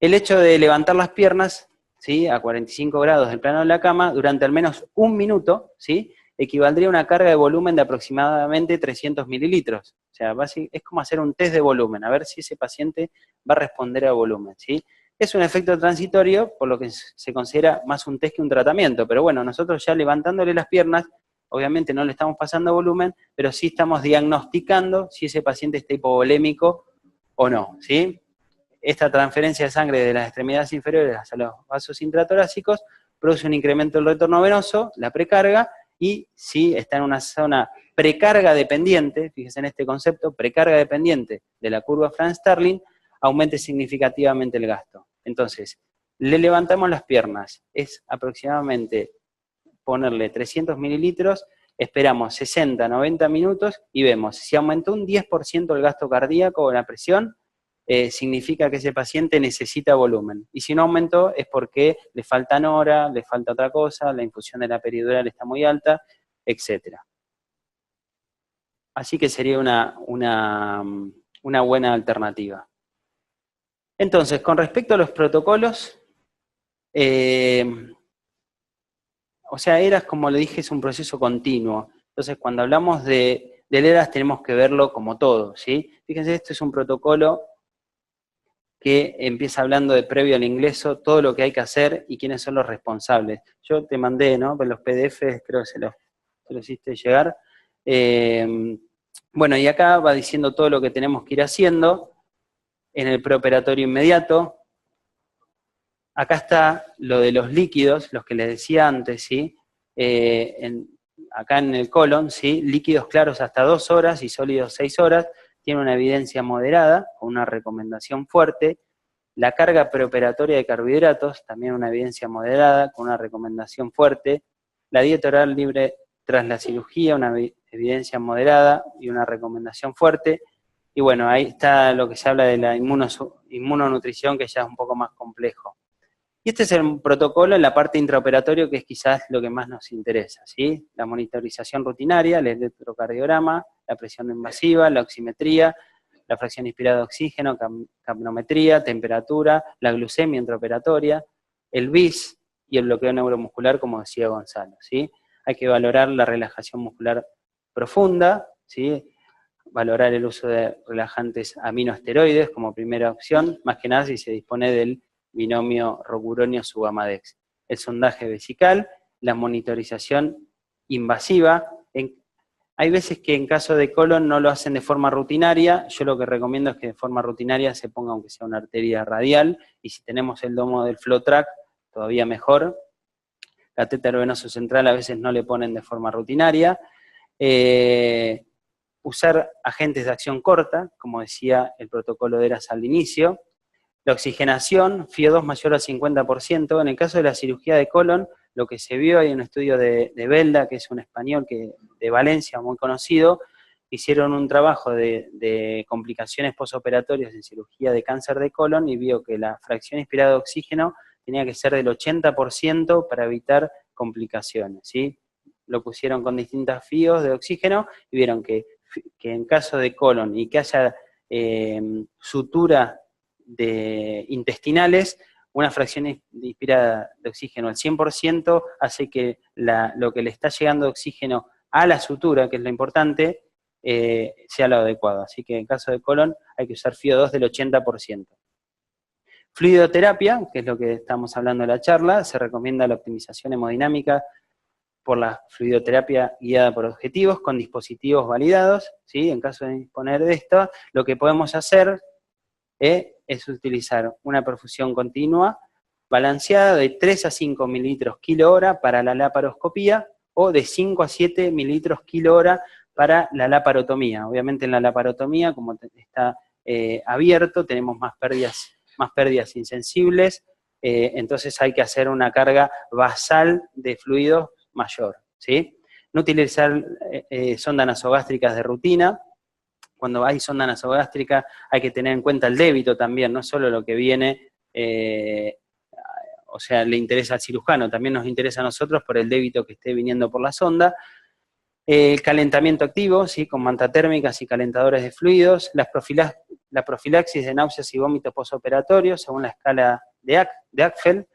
El hecho de levantar las piernas, ¿sí? A 45 grados del plano de la cama, durante al menos un minuto, ¿sí? Equivaldría a una carga de volumen de aproximadamente 300 mililitros. O sea, es como hacer un test de volumen, a ver si ese paciente va a responder a volumen, ¿sí? Es un efecto transitorio, por lo que se considera más un test que un tratamiento, pero bueno, nosotros ya levantándole las piernas, obviamente no le estamos pasando volumen, pero sí estamos diagnosticando si ese paciente está hipovolémico o no, ¿sí? Esta transferencia de sangre de las extremidades inferiores a los vasos intratorácicos produce un incremento del retorno venoso, la precarga, y si está en una zona precarga dependiente, fíjense en este concepto, precarga dependiente de la curva Franz-Starling, aumente significativamente el gasto. Entonces, le levantamos las piernas, es aproximadamente ponerle 300 mililitros, esperamos 60, 90 minutos y vemos. Si aumentó un 10% el gasto cardíaco o la presión, significa que ese paciente necesita volumen. Y si no aumentó es porque le faltan horas, le falta otra cosa, la infusión de la peridural está muy alta, etc. Así que sería una buena alternativa. Entonces, con respecto a los protocolos, o sea, ERAS, como le dije, es un proceso continuo. Entonces, cuando hablamos del ERAS tenemos que verlo como todo, ¿sí? Fíjense, esto es un protocolo que empieza hablando de previo al ingreso, todo lo que hay que hacer y quiénes son los responsables. Yo te mandé, ¿no? Los PDFs, creo que se los hiciste llegar. Bueno, y acá va diciendo todo lo que tenemos que ir haciendo en el preoperatorio inmediato. Acá está lo de los líquidos, los que les decía antes, ¿sí? Acá en el colon, ¿sí? Líquidos claros hasta 2 horas y sólidos 6 horas, tiene una evidencia moderada, con una recomendación fuerte. La carga preoperatoria de carbohidratos, también una evidencia moderada, con una recomendación fuerte. La dieta oral libre tras la cirugía, una evidencia moderada y una recomendación fuerte. Y bueno, ahí está lo que se habla de la inmunonutrición, que ya es un poco más complejo. Y este es el protocolo en la parte intraoperatorio, que es quizás lo que más nos interesa, ¿sí? La monitorización rutinaria, el electrocardiograma, la presión invasiva, la oximetría, la fracción inspirada de oxígeno, capnometría, temperatura, la glucemia intraoperatoria, el BIS y el bloqueo neuromuscular, como decía Gonzalo, ¿sí? Hay que valorar la relajación muscular profunda, ¿sí? Valorar el uso de relajantes aminoesteroides como primera opción, más que nada si se dispone del binomio rocuronio-subamadex. El sondaje vesical, la monitorización invasiva. Hay veces que en caso de colon no lo hacen de forma rutinaria. Yo lo que recomiendo es que de forma rutinaria se ponga aunque sea una arteria radial, y si tenemos el domo del FlowTrack, todavía mejor. Catéter venoso central a veces no le ponen de forma rutinaria. Usar agentes de acción corta, como decía el protocolo de ERAS al inicio. La oxigenación, FIO2 mayor al 50%. En el caso de la cirugía de colon, lo que se vio, hay un estudio de Belda, que es un español de Valencia, muy conocido, hicieron un trabajo de complicaciones posoperatorias en cirugía de cáncer de colon y vio que la fracción inspirada de oxígeno tenía que ser del 80% para evitar complicaciones, ¿sí? Lo pusieron con distintas FIOs de oxígeno y vieron que en caso de colon y que haya sutura de intestinales, una fracción inspirada de oxígeno al 100% hace que lo que le está llegando de oxígeno a la sutura, que es lo importante, sea lo adecuado. Así que en caso de colon hay que usar FIO2 del 80%. Fluidoterapia, que es lo que estamos hablando en la charla, se recomienda la optimización hemodinámica por la fluidoterapia guiada por objetivos con dispositivos validados, ¿sí? En caso de disponer de esto, lo que podemos hacer es utilizar una perfusión continua balanceada de 3 a 5 mililitros kilo hora para la laparoscopía o de 5 a 7 mililitros kilo hora para la laparotomía. Obviamente en la laparotomía, como está abierto, tenemos más pérdidas insensibles, entonces hay que hacer una carga basal de fluidos mayor, ¿sí? No utilizar sondas nasogástricas de rutina. Cuando hay sonda nasogástrica hay que tener en cuenta el débito también, no solo lo que viene, o sea, le interesa al cirujano, también nos interesa a nosotros por el débito que esté viniendo por la sonda. El calentamiento activo, ¿sí? Con mantatérmicas y calentadores de fluidos. La profilaxis de náuseas y vómitos postoperatorios según la escala de Achfeld.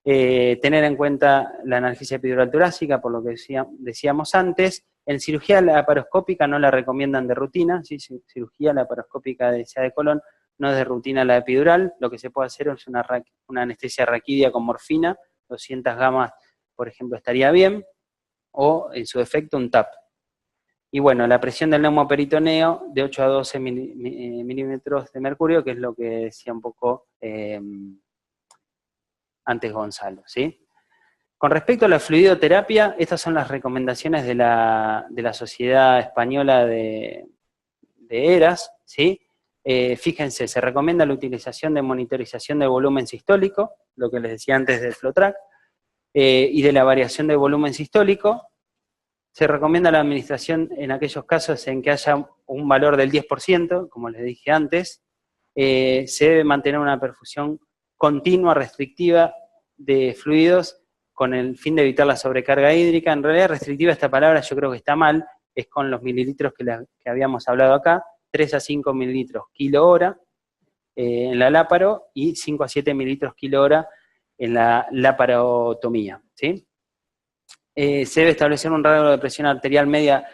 Tener en cuenta la analgesia epidural torácica, por lo que decíamos antes. En cirugía laparoscópica no la recomiendan de rutina, ¿sí? Cirugía laparoscópica de colon no es de rutina la epidural. Lo que se puede hacer es una anestesia raquídea con morfina, 200 gamas, por ejemplo, estaría bien, o en su defecto un TAP. Y bueno, la presión del neumoperitoneo de 8 a 12 milímetros de mercurio, que es lo que decía un poco antes Gonzalo, ¿sí? Con respecto a la fluidoterapia, estas son las recomendaciones de la Sociedad Española de ERAS, ¿sí? Fíjense, se recomienda la utilización de monitorización de volumen sistólico, lo que les decía antes del FlowTrack, y de la variación del volumen sistólico. Se recomienda la administración en aquellos casos en que haya un valor del 10%, como les dije antes. Se debe mantener una perfusión continua, restrictiva de fluidos con el fin de evitar la sobrecarga hídrica. En realidad, restrictiva esta palabra yo creo que está mal, es con los mililitros que habíamos hablado acá, 3 a 5 mililitros kilo hora en la láparo y 5 a 7 mililitros kilo hora en la laparotomía, ¿sí? Se debe establecer un rango de presión arterial media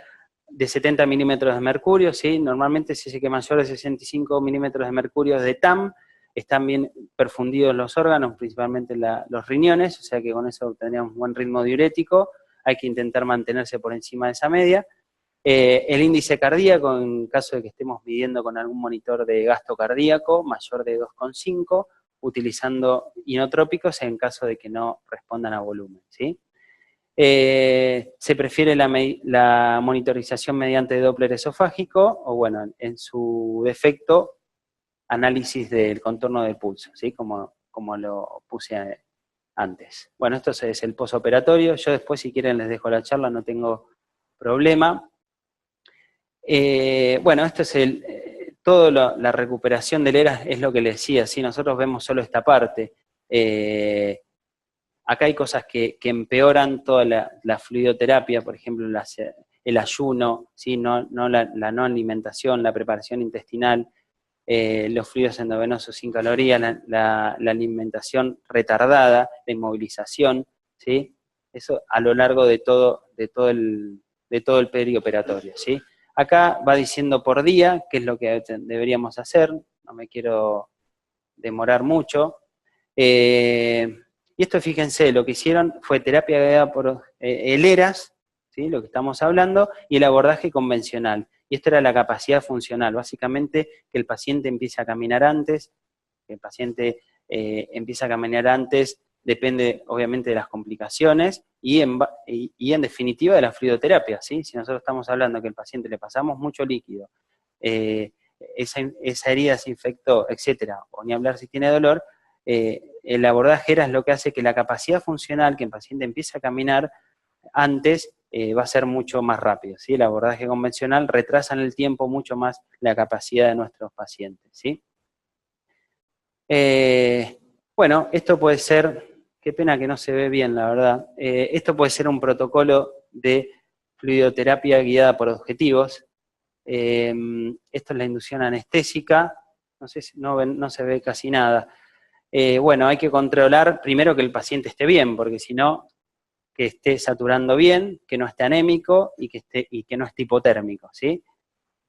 de 70 milímetros de mercurio, ¿sí? Normalmente se dice que mayor de 65 milímetros de mercurio de TAM, están bien perfundidos los órganos, principalmente los riñones, o sea que con eso obtendríamos un buen ritmo diurético, hay que intentar mantenerse por encima de esa media. El índice cardíaco, en caso de que estemos midiendo con algún monitor de gasto cardíaco, mayor de 2,5, utilizando inotrópicos en caso de que no respondan a volumen, ¿sí? Se prefiere la monitorización mediante Doppler esofágico, o bueno, en su defecto, análisis del contorno del pulso, ¿sí? Como lo puse antes. Bueno, esto es el posoperatorio. Yo después, si quieren, les dejo la charla, no tengo problema. Bueno, esto es toda la recuperación del ERAS, es lo que les decía, ¿sí? Nosotros vemos solo esta parte. Acá hay cosas que empeoran toda la fluidoterapia, por ejemplo, el ayuno, ¿sí? la no alimentación, la preparación intestinal, los fluidos endovenosos sin calorías, la alimentación retardada, la inmovilización, ¿sí? Eso a lo largo de todo el perioperatorio, ¿sí? Acá va diciendo por día qué es lo que deberíamos hacer, no me quiero demorar mucho. Y esto, fíjense, lo que hicieron fue terapia guiada por el ERAS, ¿sí? Lo que estamos hablando, y el abordaje convencional. Y esto era la capacidad funcional, básicamente que el paciente empiece a caminar antes, que el paciente empiece a caminar antes, depende obviamente de las complicaciones, y en definitiva de la fluidoterapia, ¿sí? Si nosotros estamos hablando que al paciente le pasamos mucho líquido, esa herida se infectó, etcétera, o ni hablar si tiene dolor, el abordaje ERAS lo que hace que la capacidad funcional, que el paciente empiece a caminar antes, va a ser mucho más rápido, ¿sí? El abordaje convencional retrasa en el tiempo mucho más la capacidad de nuestros pacientes, ¿sí? Bueno, esto puede ser, qué pena que no se ve bien, la verdad, esto puede ser un protocolo de fluidoterapia guiada por objetivos. Esto es la inducción anestésica, no sé si no se ve casi nada. Bueno, hay que controlar primero que el paciente esté bien, porque si no, que esté saturando bien, que no esté anémico y que no esté hipotérmico, ¿sí?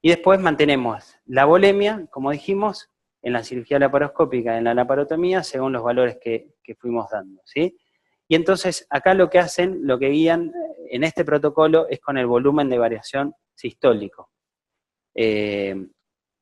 Y después mantenemos la volemia, como dijimos, en la cirugía laparoscópica, en la laparotomía, según los valores que fuimos dando, ¿sí? Y entonces, acá lo que hacen, lo que guían en este protocolo es con el volumen de variación sistólico.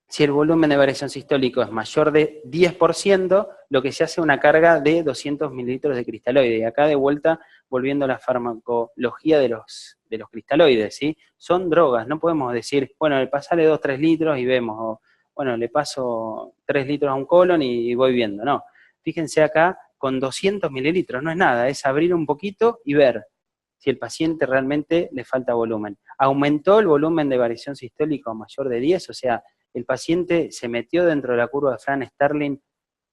Si el volumen de variación sistólico es mayor de 10%, lo que se hace es una carga de 200 mililitros de cristaloide. Y acá de vuelta, volviendo a la farmacología de los cristaloides, ¿sí? Son drogas, no podemos decir, bueno, le pasale 2-3 litros y vemos, o bueno, le paso 3 litros a un colon y voy viendo, no. Fíjense acá, con 200 mililitros, no es nada, es abrir un poquito y ver si el paciente realmente le falta volumen. Aumentó el volumen de variación sistólica mayor de 10, o sea, el paciente se metió dentro de la curva de Fran Sterling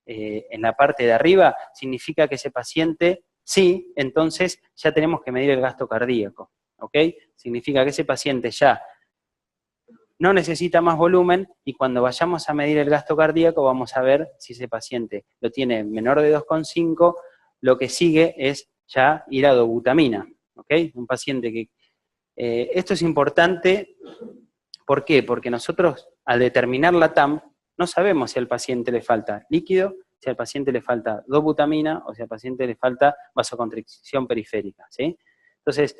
en la parte de arriba, significa que ese paciente, sí, entonces ya tenemos que medir el gasto cardíaco, ¿ok? Significa que ese paciente ya no necesita más volumen y cuando vayamos a medir el gasto cardíaco vamos a ver si ese paciente lo tiene menor de 2,5, lo que sigue es ya ir a dobutamina, ¿ok? Un paciente que... esto es importante, ¿por qué? Porque nosotros al determinar la TAM no sabemos si al paciente le falta líquido, si al paciente le falta dobutamina o si al paciente le falta vasoconstricción periférica, ¿sí? Entonces,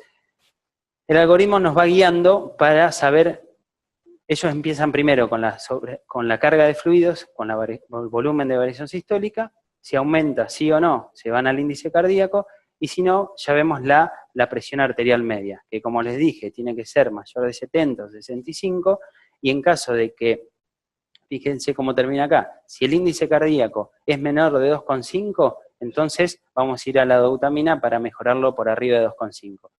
el algoritmo nos va guiando para saber, ellos empiezan primero con la carga de fluidos, con el volumen de variación sistólica, si aumenta sí o no, se van al índice cardíaco, y si no, ya vemos la presión arterial media, que como les dije, tiene que ser mayor de 70 o 65, y en caso de que, fíjense cómo termina acá, si el índice cardíaco es menor de 2,5, entonces vamos a ir a la dobutamina para mejorarlo por arriba de 2,5.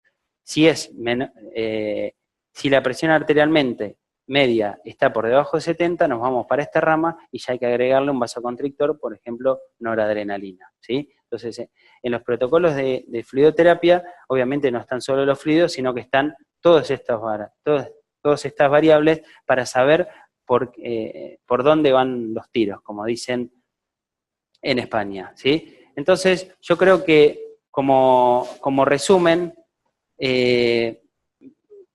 Si la presión arterialmente media está por debajo de 70, nos vamos para esta rama y ya hay que agregarle un vasoconstrictor, por ejemplo, noradrenalina, ¿sí? Entonces, en los protocolos de fluidoterapia, obviamente no están solo los fluidos, sino que están todas estas variables para saber por dónde van los tiros, como dicen en España, ¿sí? Entonces, yo creo que como resumen,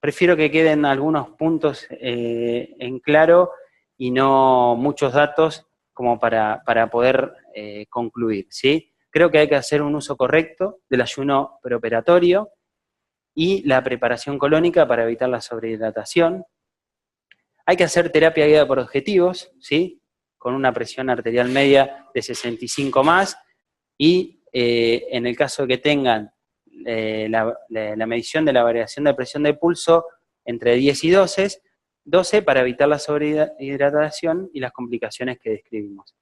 prefiero que queden algunos puntos en claro y no muchos datos como para poder concluir, ¿sí? Creo que hay que hacer un uso correcto del ayuno preoperatorio y la preparación colónica para evitar la sobrehidratación. Hay que hacer terapia guiada por objetivos, ¿sí? Con una presión arterial media de 65 más, y en el caso que tengan la medición de la variación de presión de pulso entre 10 y 12 para evitar la sobrehidratación y las complicaciones que describimos.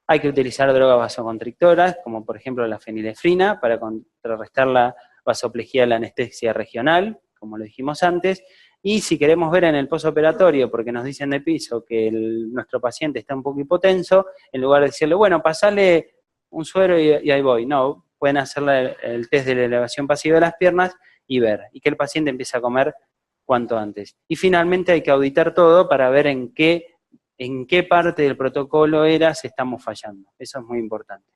Hay que utilizar drogas vasoconstrictoras, como por ejemplo la fenilefrina, para contrarrestar la vasoplejía de la anestesia regional, como lo dijimos antes. Y si queremos ver en el postoperatorio, porque nos dicen de piso que nuestro paciente está un poco hipotenso, en lugar de decirle, bueno, pasale un suero y ahí voy. No, pueden hacerle el test de la elevación pasiva de las piernas y ver, y que el paciente empiece a comer cuanto antes. Y finalmente hay que auditar todo para ver en qué parte del protocolo ERAS estamos fallando. Eso es muy importante.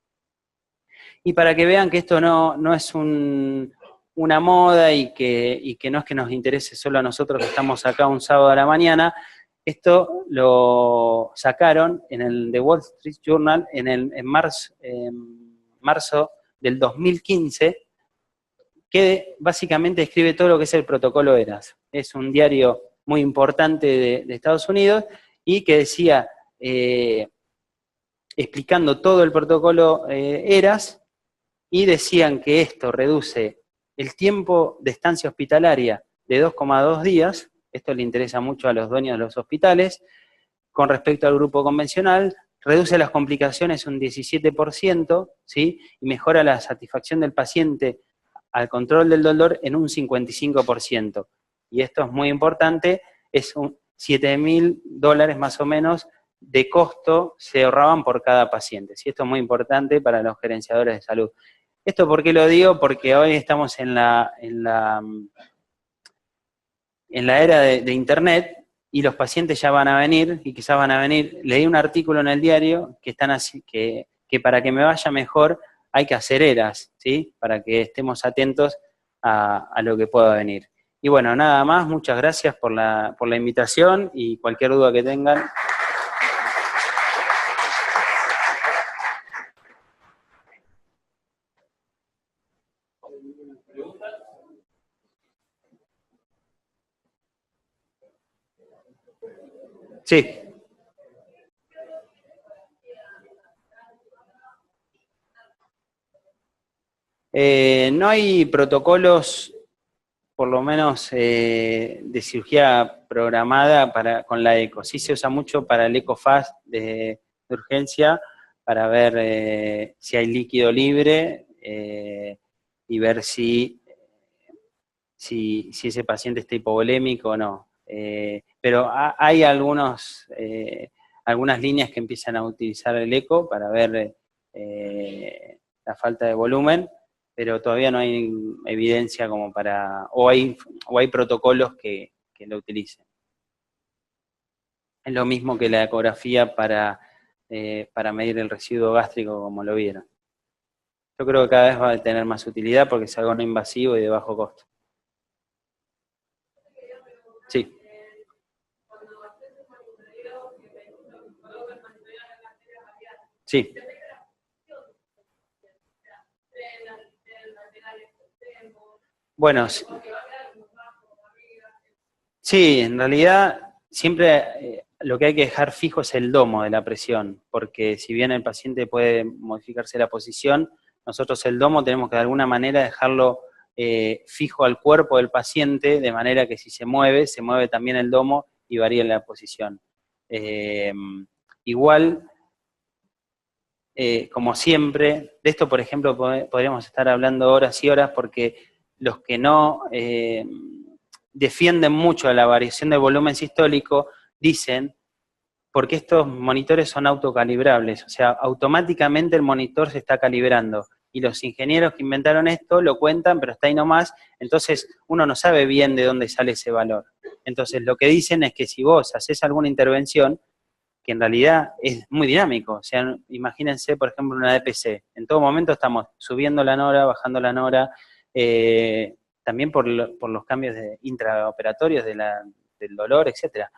Y para que vean que esto no es una moda y que no es que nos interese solo a nosotros que estamos acá un sábado a la mañana, esto lo sacaron en el The Wall Street Journal en marzo del 2015, que básicamente describe todo lo que es el protocolo ERAS. Es un diario muy importante de Estados Unidos y que decía, explicando todo el protocolo ERAS, y decían que esto reduce el tiempo de estancia hospitalaria de 2,2 días, esto le interesa mucho a los dueños de los hospitales, con respecto al grupo convencional, reduce las complicaciones un 17%, ¿sí? Y mejora la satisfacción del paciente al control del dolor en un 55%. Y esto es muy importante, es $7.000 más o menos de costo se ahorraban por cada paciente. ¿Sí? Esto es muy importante para los gerenciadores de salud. ¿Esto por qué lo digo? Porque hoy estamos en la era de Internet y los pacientes ya van a venir, y quizás van a venir. Leí un artículo en el diario que están así, que para que me vaya mejor hay que hacer ERAS, ¿sí? Para que estemos atentos a lo que pueda venir. Y bueno, nada más, muchas gracias por la invitación y cualquier duda que tengan. Sí. No hay protocolos, por lo menos de cirugía programada con la eco. Sí se usa mucho para el EcoFast de urgencia, para ver si hay líquido libre y ver si ese paciente está hipovolémico o no. Pero hay algunas líneas que empiezan a utilizar el eco para ver la falta de volumen, pero todavía no hay evidencia como o hay protocolos que lo utilicen. Es lo mismo que la ecografía para medir el residuo gástrico, como lo vieron. Yo creo que cada vez va a tener más utilidad porque es algo no invasivo y de bajo costo. Sí. Sí. Bueno, sí, en realidad siempre lo que hay que dejar fijo es el domo de la presión, porque si bien el paciente puede modificarse la posición, nosotros el domo tenemos que de alguna manera dejarlo fijo al cuerpo del paciente, de manera que si se mueve también el domo y varía la posición. Igual, como siempre, de esto, por ejemplo, podríamos estar hablando horas y horas, porque los que no defienden mucho la variación de volumen sistólico dicen, porque estos monitores son autocalibrables, o sea, automáticamente el monitor se está calibrando, y los ingenieros que inventaron esto lo cuentan, pero está ahí nomás, entonces uno no sabe bien de dónde sale ese valor. Entonces lo que dicen es que si vos haces alguna intervención, que en realidad es muy dinámico, o sea, imagínense, por ejemplo, una DPC, en todo momento estamos subiendo la nora, bajando la nora, también por los cambios intraoperatorios del dolor, etcétera.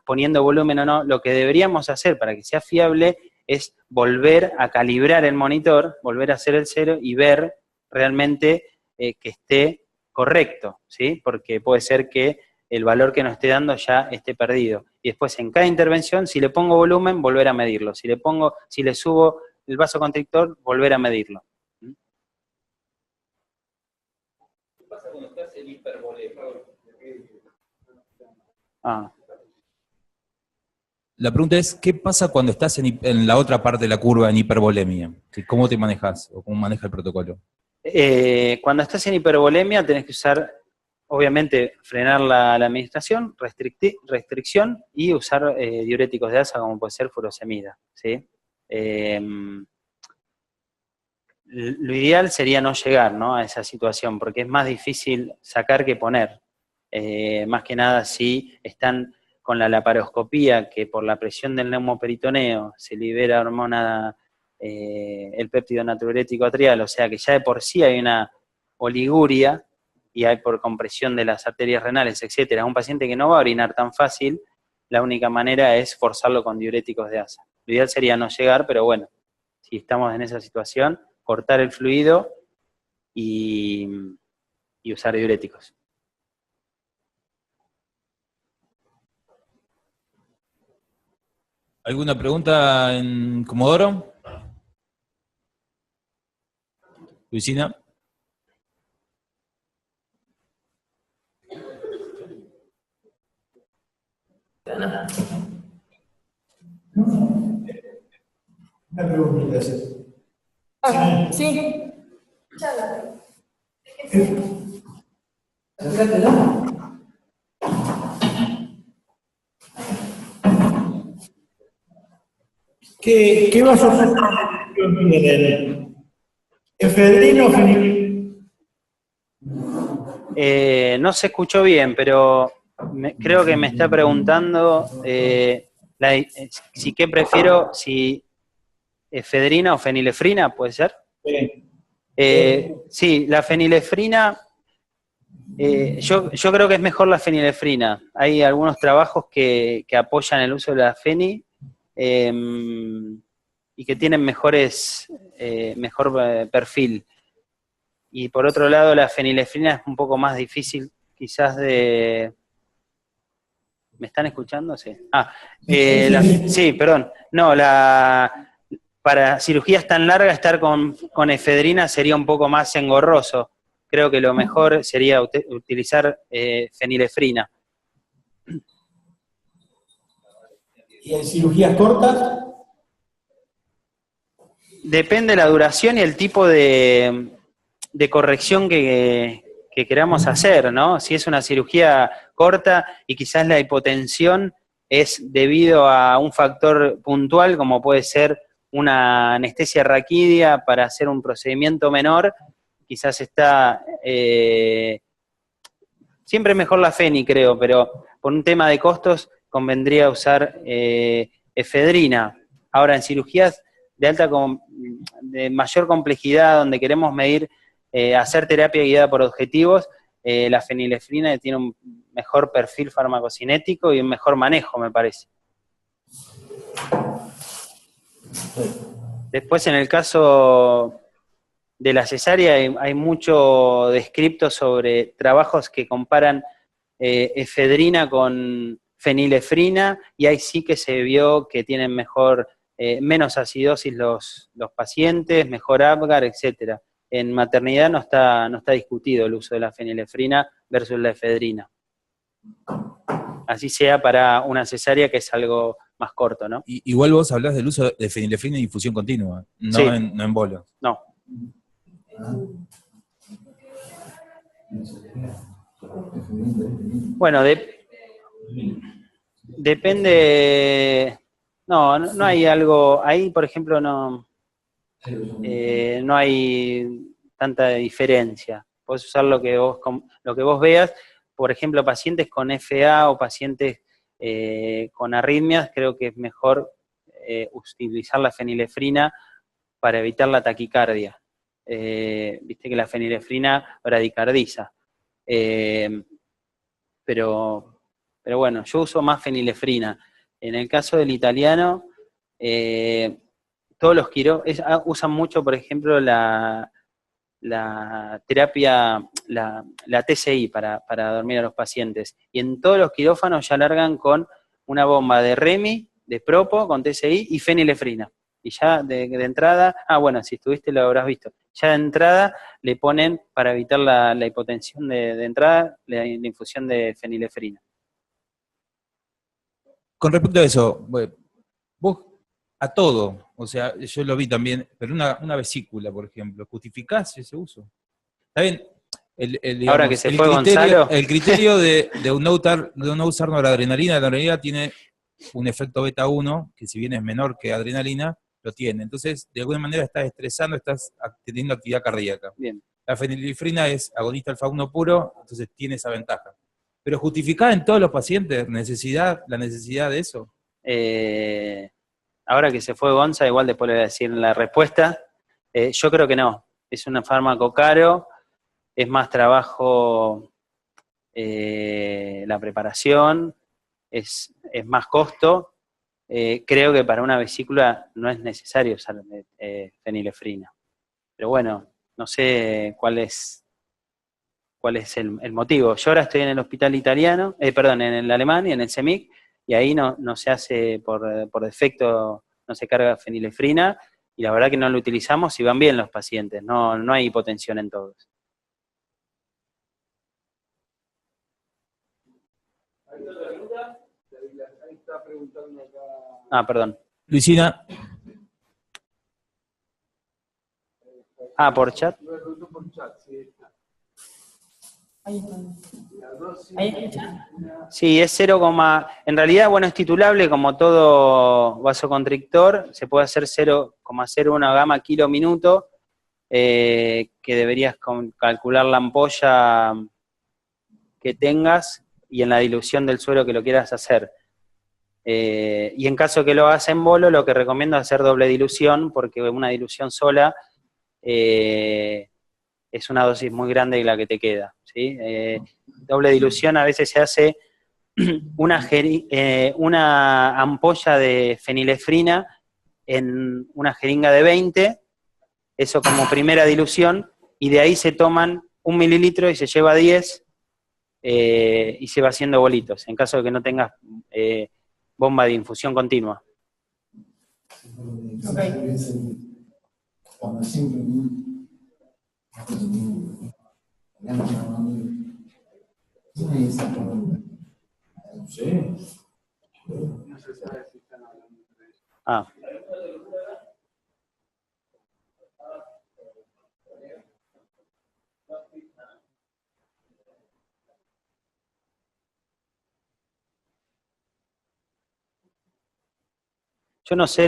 Poniendo volumen o no, lo que deberíamos hacer para que sea fiable es volver a calibrar el monitor, volver a hacer el cero y ver realmente que esté correcto, ¿sí? Porque puede ser que el valor que nos esté dando ya esté perdido. Y después en cada intervención, si le pongo volumen, volver a medirlo. Si le subo el vasoconstrictor, volver a medirlo. ¿Qué pasa cuando estás en hipervolemia? La pregunta es, ¿qué pasa cuando estás en la otra parte de la curva, en hipervolemia? ¿Cómo te manejas o cómo maneja el protocolo? Cuando estás en hipervolemia tenés que usar, obviamente, frenar la administración, restricción y usar diuréticos de asa como puede ser furosemida, ¿sí? Lo ideal sería no llegar, ¿no?, a esa situación, porque es más difícil sacar que poner. Más que nada si están con la laparoscopía, que por la presión del neumoperitoneo se libera hormona, el péptido natriurético atrial, o sea que ya de por sí hay una oliguria, y hay por compresión de las arterias renales, etcétera. Un paciente que no va a orinar tan fácil, la única manera es forzarlo con diuréticos de asa. Lo ideal sería no llegar, pero bueno, si estamos en esa situación, cortar el fluido y usar diuréticos. ¿Alguna pregunta en Comodoro? Luisina. Una pregunta que hacer. Sí. Acércatela. ¿Qué vasoconstricción tienen? ¿Efedrina o fenil? No se escuchó bien, pero creo que me está preguntando si qué prefiero, si efedrina o fenilefrina, ¿puede ser? Sí, la fenilefrina, yo creo que es mejor la fenilefrina. Hay algunos trabajos que apoyan el uso de la feni y que tienen mejor perfil. Y por otro lado, la fenilefrina es un poco más difícil, quizás de... ¿Me están escuchando? Sí. Sí, perdón. No, para cirugías tan largas, estar con efedrina sería un poco más engorroso. Creo que lo mejor sería utilizar fenilefrina. ¿Y en cirugías cortas? Depende de la duración y el tipo de corrección que queramos hacer, ¿no? Si es una cirugía corta y quizás la hipotensión es debido a un factor puntual, como puede ser una anestesia raquídea para hacer un procedimiento menor, quizás está... siempre mejor la feni, creo, pero por un tema de costos convendría usar efedrina. Ahora, en cirugías de mayor complejidad, donde queremos medir, hacer terapia guiada por objetivos, la fenilefrina tiene un mejor perfil farmacocinético y un mejor manejo, me parece. Después, en el caso de la cesárea, hay mucho descripto sobre trabajos que comparan efedrina con fenilefrina, y ahí sí que se vio que tienen menos acidosis los pacientes, mejor Apgar, etcétera. En maternidad no está discutido el uso de la fenilefrina versus la efedrina. Así sea para una cesárea, que es algo más corto, ¿no? Igual vos hablás del uso de fenilefrina en infusión continua, no, Sí. no en bolos. No. Bueno, depende. No hay algo. Ahí, por ejemplo, no hay tanta diferencia. Podés usar lo que vos veas. Por ejemplo, pacientes con FA o pacientes con arritmias, creo que es mejor utilizar la fenilefrina para evitar la taquicardia. Viste que la fenilefrina bradicardiza. Pero bueno, yo uso más fenilefrina. En el caso del italiano, todos los usan mucho, por ejemplo, la terapia, la TCI para dormir a los pacientes. Y en todos los quirófanos ya largan con una bomba de Remi, de Propo, con TCI y fenilefrina. Y ya de entrada, bueno, si estuviste lo habrás visto, ya de entrada le ponen, para evitar la hipotensión de entrada, la infusión de fenilefrina. Con respecto a eso, vos a todo, o sea, yo lo vi también, pero una vesícula, por ejemplo, ¿justificás ese uso? Está bien, digamos, ahora que se fue Gonzalo. El criterio de no usar noradrenalina, la adrenalina tiene un efecto beta 1, que si bien es menor que adrenalina, lo tiene. Entonces, de alguna manera estás estresando, estás teniendo actividad cardíaca. Bien. La fenilefrina es agonista alfa 1 puro, entonces tiene esa ventaja. Pero ¿justificada en todos los pacientes la necesidad de eso? Ahora que se fue Gonza, igual después le voy a decir la respuesta. Yo creo que no. Es un fármaco caro, es más trabajo la preparación, es más costo. Creo que para una vesícula no es necesario usar fenilefrina. Pero bueno, no sé cuál es el motivo. Yo ahora estoy en el hospital italiano, en el alemán y en el CEMIC, y ahí no se hace por defecto, no se carga fenilefrina, y la verdad que no lo utilizamos y van bien los pacientes, no hay hipotensión en todos. Perdón. Luisina. Por chat. Ahí escucha. Sí, es 0, en realidad, bueno, es titulable como todo vasoconstrictor, se puede hacer 0,01 gamma kilo minuto, que deberías calcular la ampolla que tengas y en la dilución del suero que lo quieras hacer. Y en caso que lo hagas en bolo, lo que recomiendo es hacer doble dilución, porque una dilución sola es una dosis muy grande de la que te queda, ¿sí? Doble dilución a veces se hace una ampolla de fenilefrina en una jeringa de 20, eso como primera dilución, y de ahí se toman 1 mililitro y se lleva 10, y se va haciendo bolitos, en caso de que no tengas bomba de infusión continua. Yo no sé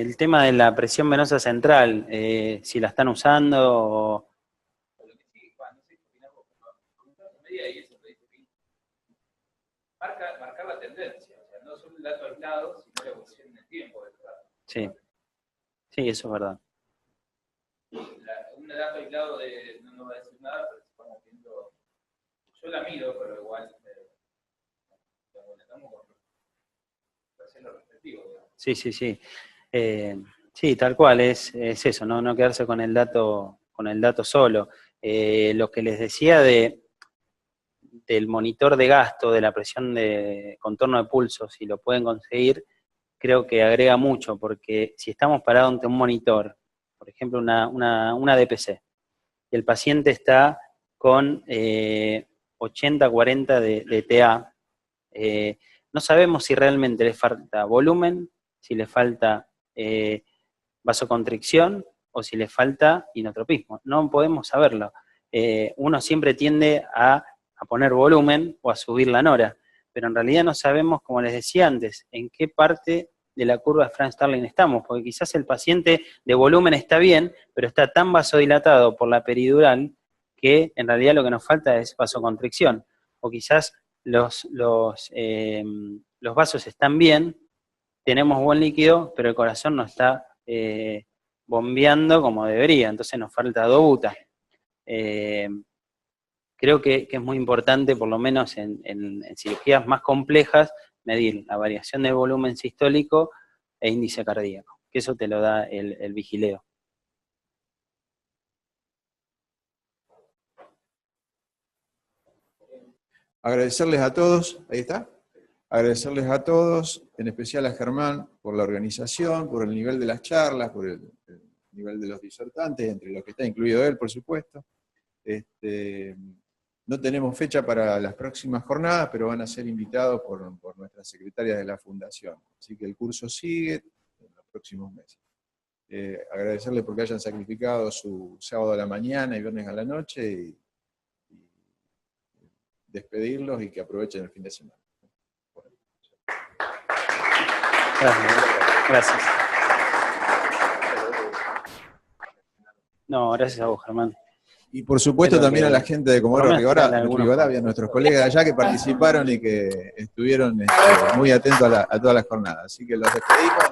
el tema de la presión venosa central, si la están usando o... Marcar la tendencia, o sea, no solo el dato aislado, sino la evolución en el tiempo del dato. Sí, eso es verdad. Un dato aislado no va a decir nada, pero estamos viendo, yo la mido, pero igual estamos con lo respectivo. Sí. Sí, tal cual, es eso, no quedarse con el dato solo. Lo que les decía del monitor de gasto, de la presión de contorno de pulso, si lo pueden conseguir, creo que agrega mucho, porque si estamos parados ante un monitor, por ejemplo una DPC, y el paciente está con 80-40 de TA, no sabemos si realmente le falta volumen, si le falta vasoconstricción o si le falta inotropismo. No podemos saberlo. Uno siempre tiende a poner volumen o a subir la nora, pero en realidad no sabemos, como les decía antes, en qué parte de la curva de Frank Starling estamos, porque quizás el paciente de volumen está bien, pero está tan vasodilatado por la peridural que en realidad lo que nos falta es vasoconstricción, o quizás los vasos están bien, tenemos buen líquido, pero el corazón no está bombeando como debería, entonces nos falta dobuta. Creo que es muy importante, por lo menos en cirugías más complejas, medir la variación del volumen sistólico e índice cardíaco, que eso te lo da el vigileo. Agradecerles a todos, ahí está, agradecerles a todos, en especial a Germán, por la organización, por el nivel de las charlas, por el nivel de los disertantes, entre los que está incluido él, por supuesto. No tenemos fecha para las próximas jornadas, pero van a ser invitados por nuestras secretarias de la Fundación. Así que el curso sigue en los próximos meses. Agradecerles porque hayan sacrificado su sábado a la mañana y viernes a la noche, y despedirlos y que aprovechen el fin de semana. Bueno. Gracias. No, gracias a vos, Germán. Y por supuesto también a la gente de Comodoro Rivadavia, nuestros colegas de allá que participaron y que estuvieron muy atentos a todas las jornadas. Así que los despedimos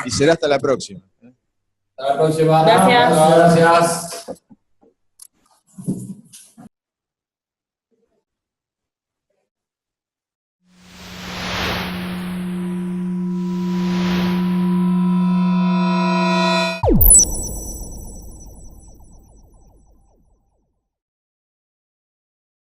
y será hasta la próxima. Hasta la próxima. Gracias. Gracias.